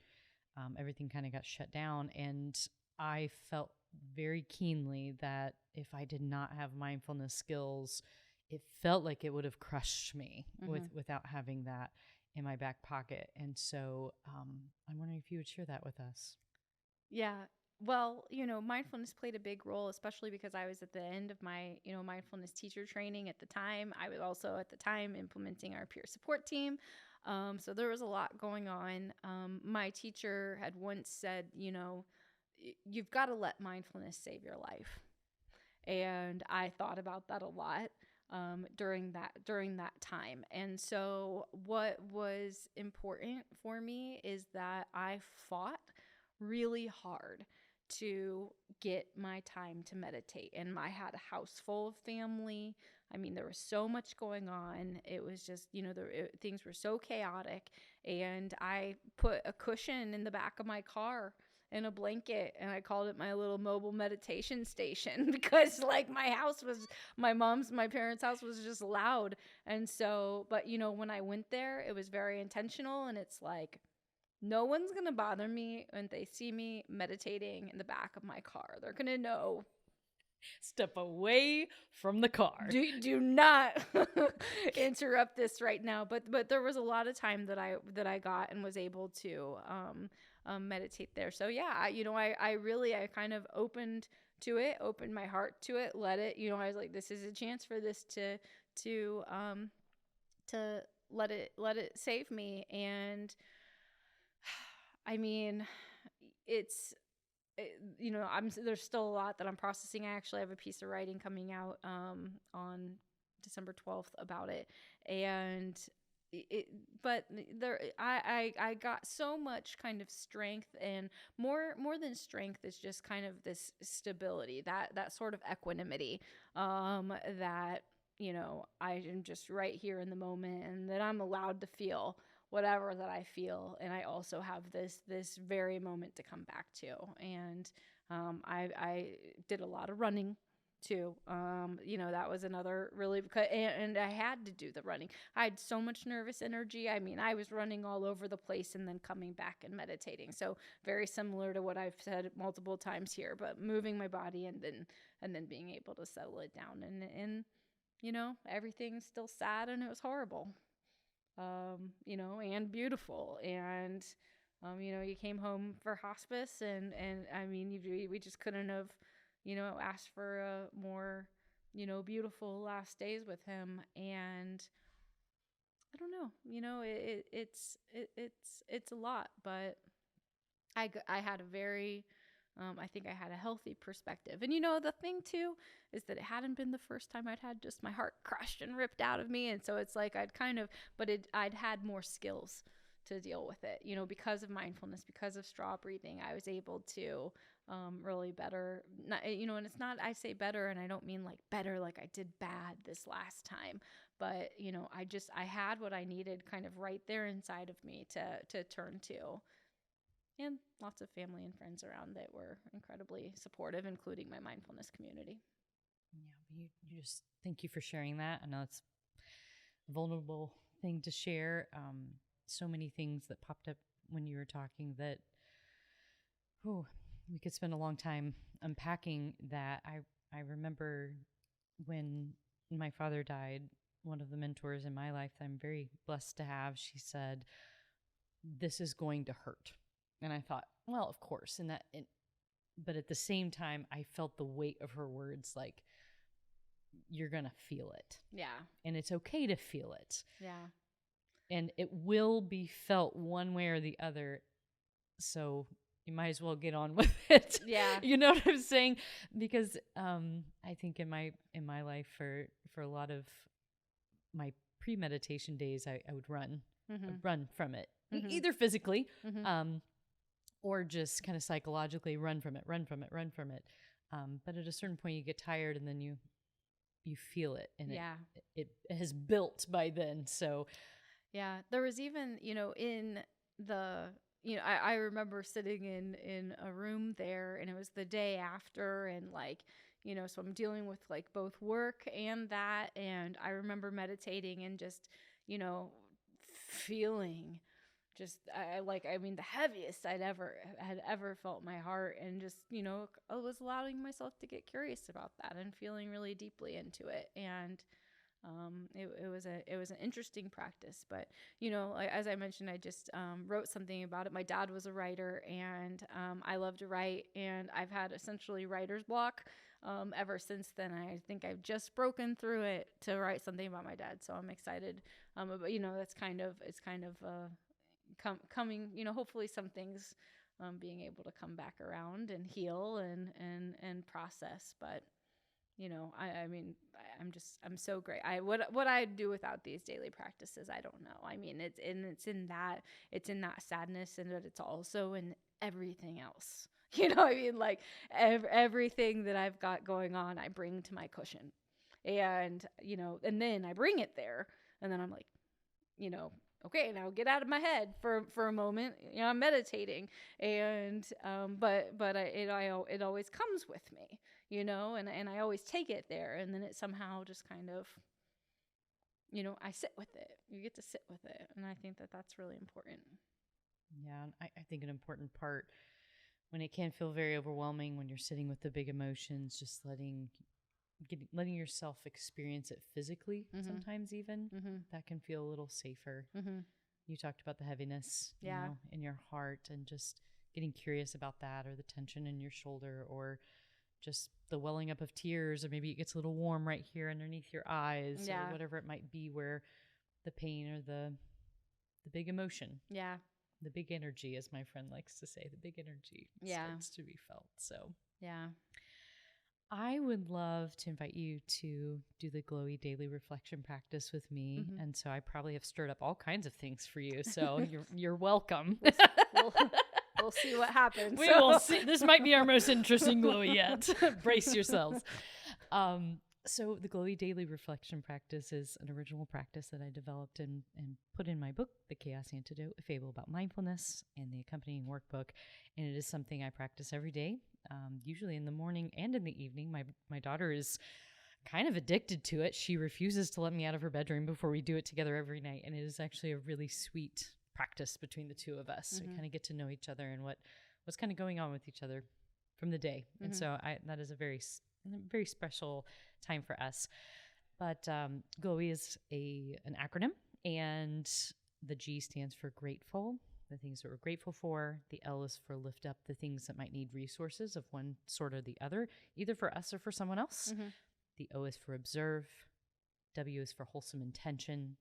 everything kind of got shut down. And I felt very keenly that if I did not have mindfulness skills, it felt like it would have crushed me without having that in my back pocket. And so I'm wondering if you would share that with us. Yeah. Well, mindfulness played a big role, especially because I was at the end of my, mindfulness teacher training at the time. I was also at the time implementing our peer support team. So there was a lot going on. My teacher had once said, you've got to let mindfulness save your life. And I thought about that a lot during that time. And so what was important for me is that I fought really hard to get my time to meditate. And I had a house full of family. I mean, there was so much going on. It was just, things were so chaotic. And I put a cushion in the back of my car and a blanket, and I called it my little mobile meditation station because my parents' house was just loud. And so, but when I went there, it was very intentional, and it's like, no one's going to bother me when they see me meditating in the back of my car. They're going to know. Step away from the car. Do not interrupt this right now. But there was a lot of time that I got and was able to meditate there. So yeah, I kind of opened my heart to it, let it, I was like, this is a chance for this to let it save me. And I mean, there's still a lot that I'm processing. I actually have a piece of writing coming out on December 12th about it. And I got so much kind of strength, and more than strength is just kind of this stability, that sort of equanimity, that, I am just right here in the moment, and that I'm allowed to feel whatever that I feel. And I also have this very moment to come back to. And I did a lot of running too. That was another really, and I had to do the running. I had so much nervous energy. I mean, I was running all over the place and then coming back and meditating. So very similar to what I've said multiple times here, but moving my body and then being able to settle it down. And everything's still sad, and it was horrible. And beautiful. And, you came home for hospice, and I mean, we just couldn't have, asked for a more, beautiful last days with him. And I don't know, it's a lot, but I had a very, I think I had a healthy perspective. And, the thing too is that it hadn't been the first time I'd had just my heart crushed and ripped out of me. And so it's like I'd had more skills to deal with it, because of mindfulness, because of straw breathing. I was able to really better, and it's not, I say better, and I don't mean like better like I did bad this last time, but, I had what I needed kind of right there inside of me to turn to. And lots of family and friends around that were incredibly supportive, including my mindfulness community. Yeah, you just, thank you for sharing that. I know it's a vulnerable thing to share. So many things that popped up when you were talking that, we could spend a long time unpacking that. I remember when my father died, one of the mentors in my life that I'm very blessed to have, she said, "This is going to hurt." And I thought, well, of course. But at the same time, I felt the weight of her words, like, you're going to feel it. Yeah. And it's okay to feel it. Yeah. And it will be felt one way or the other. So you might as well get on with it. Yeah. You know what I'm saying? Because I think in my life, for a lot of my premeditation days, I would run. I'd run from it, either physically or just kind of psychologically run from it. But at a certain point, you get tired, and then you feel it, and it has built by then. So yeah, there was even, in the, I remember sitting in a room there, and it was the day after, and like, so I'm dealing with like both work and that. And I remember meditating and just, feeling just, the heaviest had ever felt my heart. And just, I was allowing myself to get curious about that and feeling really deeply into it. And it was an interesting practice. But, as I mentioned, I just wrote something about it. My dad was a writer, and I love to write, and I've had essentially writer's block ever since then. I think I've just broken through it to write something about my dad. So I'm excited. But it's kind of coming, hopefully some things being able to come back around and heal and process. But I'm so great. What I'd do without these daily practices, I don't know. I mean, it's in that sadness, and that it's also in everything else. Like everything that I've got going on, I bring to my cushion, and and then I bring it there, and then I'm like, okay, now get out of my head for a moment. I'm meditating, and it always comes with me, and I always take it there, and then it somehow just kind of, I sit with it. You get to sit with it, and I think that that's really important. Yeah, and I think an important part, when it can feel very overwhelming, when you're sitting with the big emotions, just letting yourself experience it physically, sometimes even, that can feel a little safer. You talked about the heaviness in your heart, and just getting curious about that, or the tension in your shoulder, or just the welling up of tears, or maybe it gets a little warm right here underneath your eyes, or whatever it might be, where the pain or the big emotion, the big energy, as my friend likes to say, the big energy starts to be felt. So I would love to invite you to do the glowy daily reflection practice with me. And so I probably have stirred up all kinds of things for you. So you're welcome. We'll see what happens. We will see. This might be our most interesting glowy yet. Brace yourselves. So the glowy daily reflection practice is an original practice that I developed and put in my book, The Chaos Antidote, A Fable About Mindfulness, and the accompanying workbook. And it is something I practice every day, usually in the morning and in the evening. My daughter is kind of addicted to it. She refuses to let me out of her bedroom before we do it together every night. And it is actually a really sweet practice between the two of us. We kind of get to know each other and what's kind of going on with each other from the day. And so that is a very special time for us. But GLOWY is an acronym, and the G stands for grateful, the things that we're grateful for. The L is for lift up, the things that might need resources of one sort or the other, either for us or for someone else. The O is for observe. W is for wholesome intention.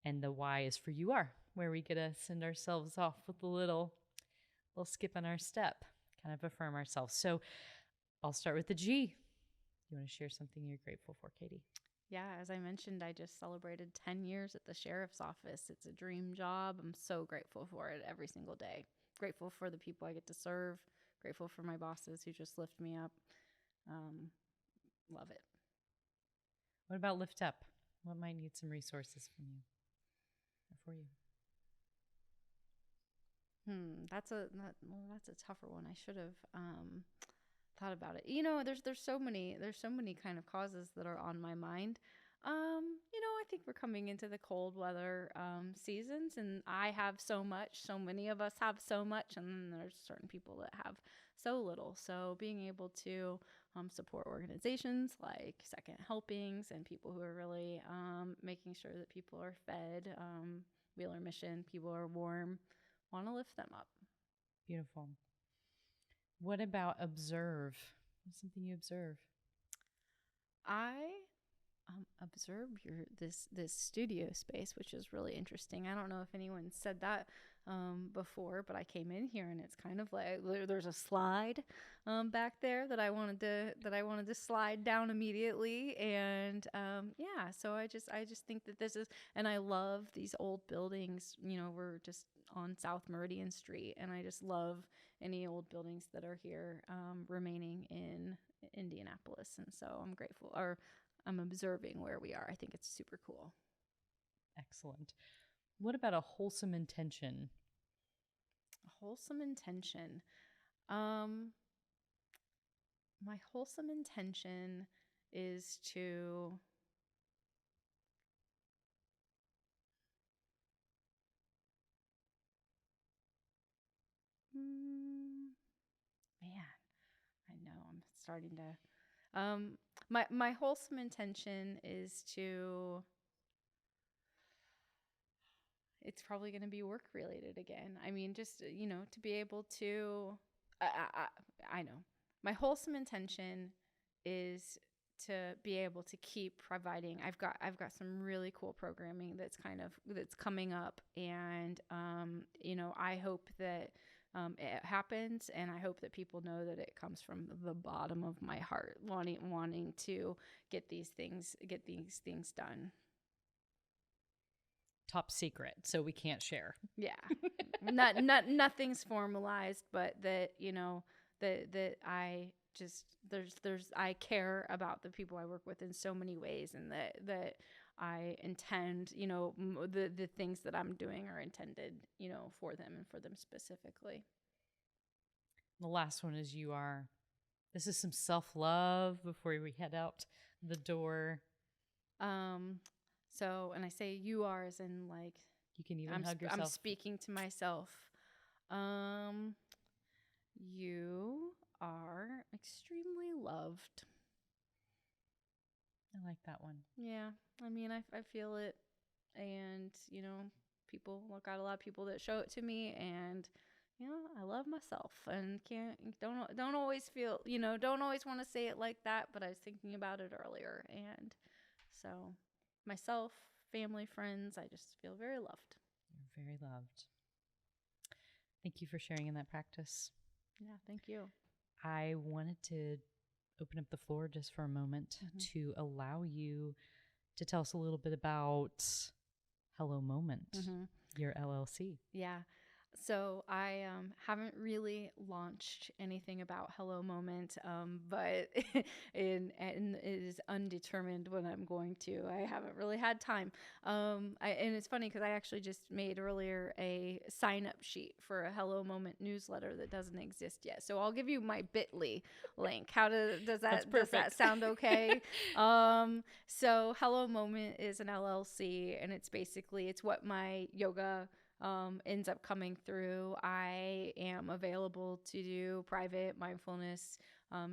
And the Y is for you are, where we get to send ourselves off with a little skip in our step, kind of affirm ourselves. So I'll start with the G. You want to share something you're grateful for, Katie? Yeah, as I mentioned, I just celebrated 10 years at the Sheriff's Office. It's a dream job. I'm so grateful for it every single day. Grateful for the people I get to serve. Grateful for my bosses who just lift me up. Love it. What about lift up? What might need some resources from you or for you? That's a tougher one. I should have thought about it. There's so many kind of causes that are on my mind. I think we're coming into the cold weather seasons, and I have so much. So many of us have so much, and then there's certain people that have so little. So being able to support organizations like Second Helpings and people who are really making sure that people are fed, Wheeler Mission, people are warm, want to lift them up. Beautiful. What about observe? What's something you observe? I observe this studio space, which is really interesting. I don't know if anyone said that before, but I came in here and it's kind of like there's a slide back there that I wanted to slide down immediately, and so I just think that this is, and I love these old buildings. We're just on South Meridian Street, and I just love any old buildings that are here remaining in Indianapolis, and so I'm grateful, or I'm observing where we are. I think it's super cool. Excellent. What about a wholesome intention? A wholesome intention. My wholesome intention is to I know I'm starting to my wholesome intention is to, it's probably going to be work related again. I mean, just, to be able to, I know my wholesome intention is to be able to keep providing. I've got some really cool programming that's coming up, and I hope that it happens, and I hope that people know that it comes from the bottom of my heart, wanting to get these things done. Top secret, so we can't share. Yeah, nothing's formalized, but that that I just I care about the people I work with in so many ways, and that I intend, the things that I'm doing are intended, for them and for them specifically. The last one is you are. This is some self-love before we head out the door. So, and I say you are as in like, you can even hug yourself. I'm speaking to myself. You are extremely loved. I like that one. Yeah. I mean, I feel it, and, people, got a lot of people that show it to me, and, I love myself, and don't always feel, don't always want to say it like that, but I was thinking about it earlier, and so myself, family, friends, I just feel very loved. You're very loved. Thank you for sharing in that practice. Yeah, thank you. I wanted to open up the floor just for a moment to allow you to tell us a little bit about Hello Moment, your LLC. Yeah. So I haven't really launched anything about Hello Moment, but and it is undetermined when I'm going to. I haven't really had time. And it's funny because I actually just made earlier a sign-up sheet for a Hello Moment newsletter that doesn't exist yet. So I'll give you my Bitly link. Does that sound okay? So Hello Moment is an LLC, and it's what my yoga ends up coming through. I am available to do private mindfulness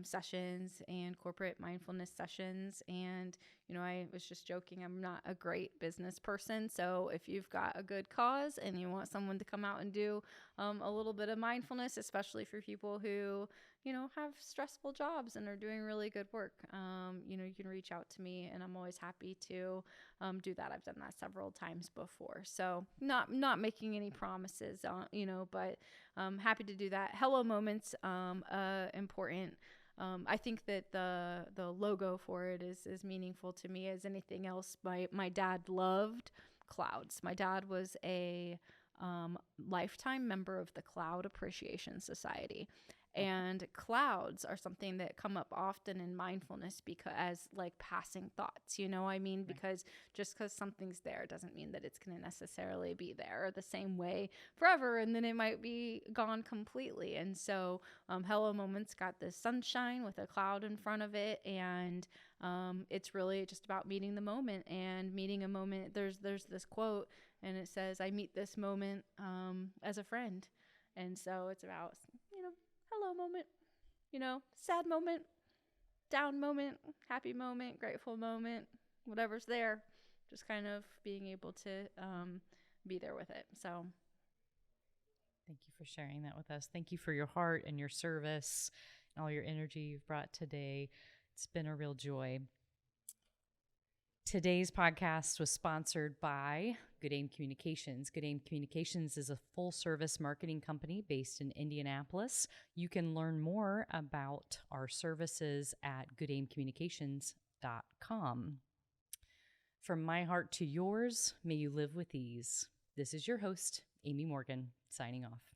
sessions and corporate mindfulness sessions. And, I was just joking, I'm not a great business person. So if you've got a good cause and you want someone to come out and do a little bit of mindfulness, especially for people who, have stressful jobs and are doing really good work, you can reach out to me, and I'm always happy to do that. I've done that several times before. So not making any promises, but happy to do that. Hello Moments, important. I think that the logo for it is as meaningful to me as anything else. My dad loved clouds. My dad was a lifetime member of the Cloud Appreciation Society. And clouds are something that come up often in mindfulness because as like passing thoughts, because just because something's there doesn't mean that it's going to necessarily be there the same way forever. And then it might be gone completely. And so Hello Moment's got this sunshine with a cloud in front of it. And it's really just about meeting the moment and meeting a moment. There's this quote and it says, I meet this moment as a friend. And so it's about, hello moment, sad moment, down moment, happy moment, grateful moment, whatever's there, just kind of being able to be there with it. So thank you for sharing that with us. Thank you for your heart and your service and all your energy you've brought today. It's been a real joy. Today's podcast was sponsored by Good Aim Communications. Good Aim Communications is a full-service marketing company based in Indianapolis. You can learn more about our services at goodaimcommunications.com. From my heart to yours, may you live with ease. This is your host, Aimee Morgan, signing off.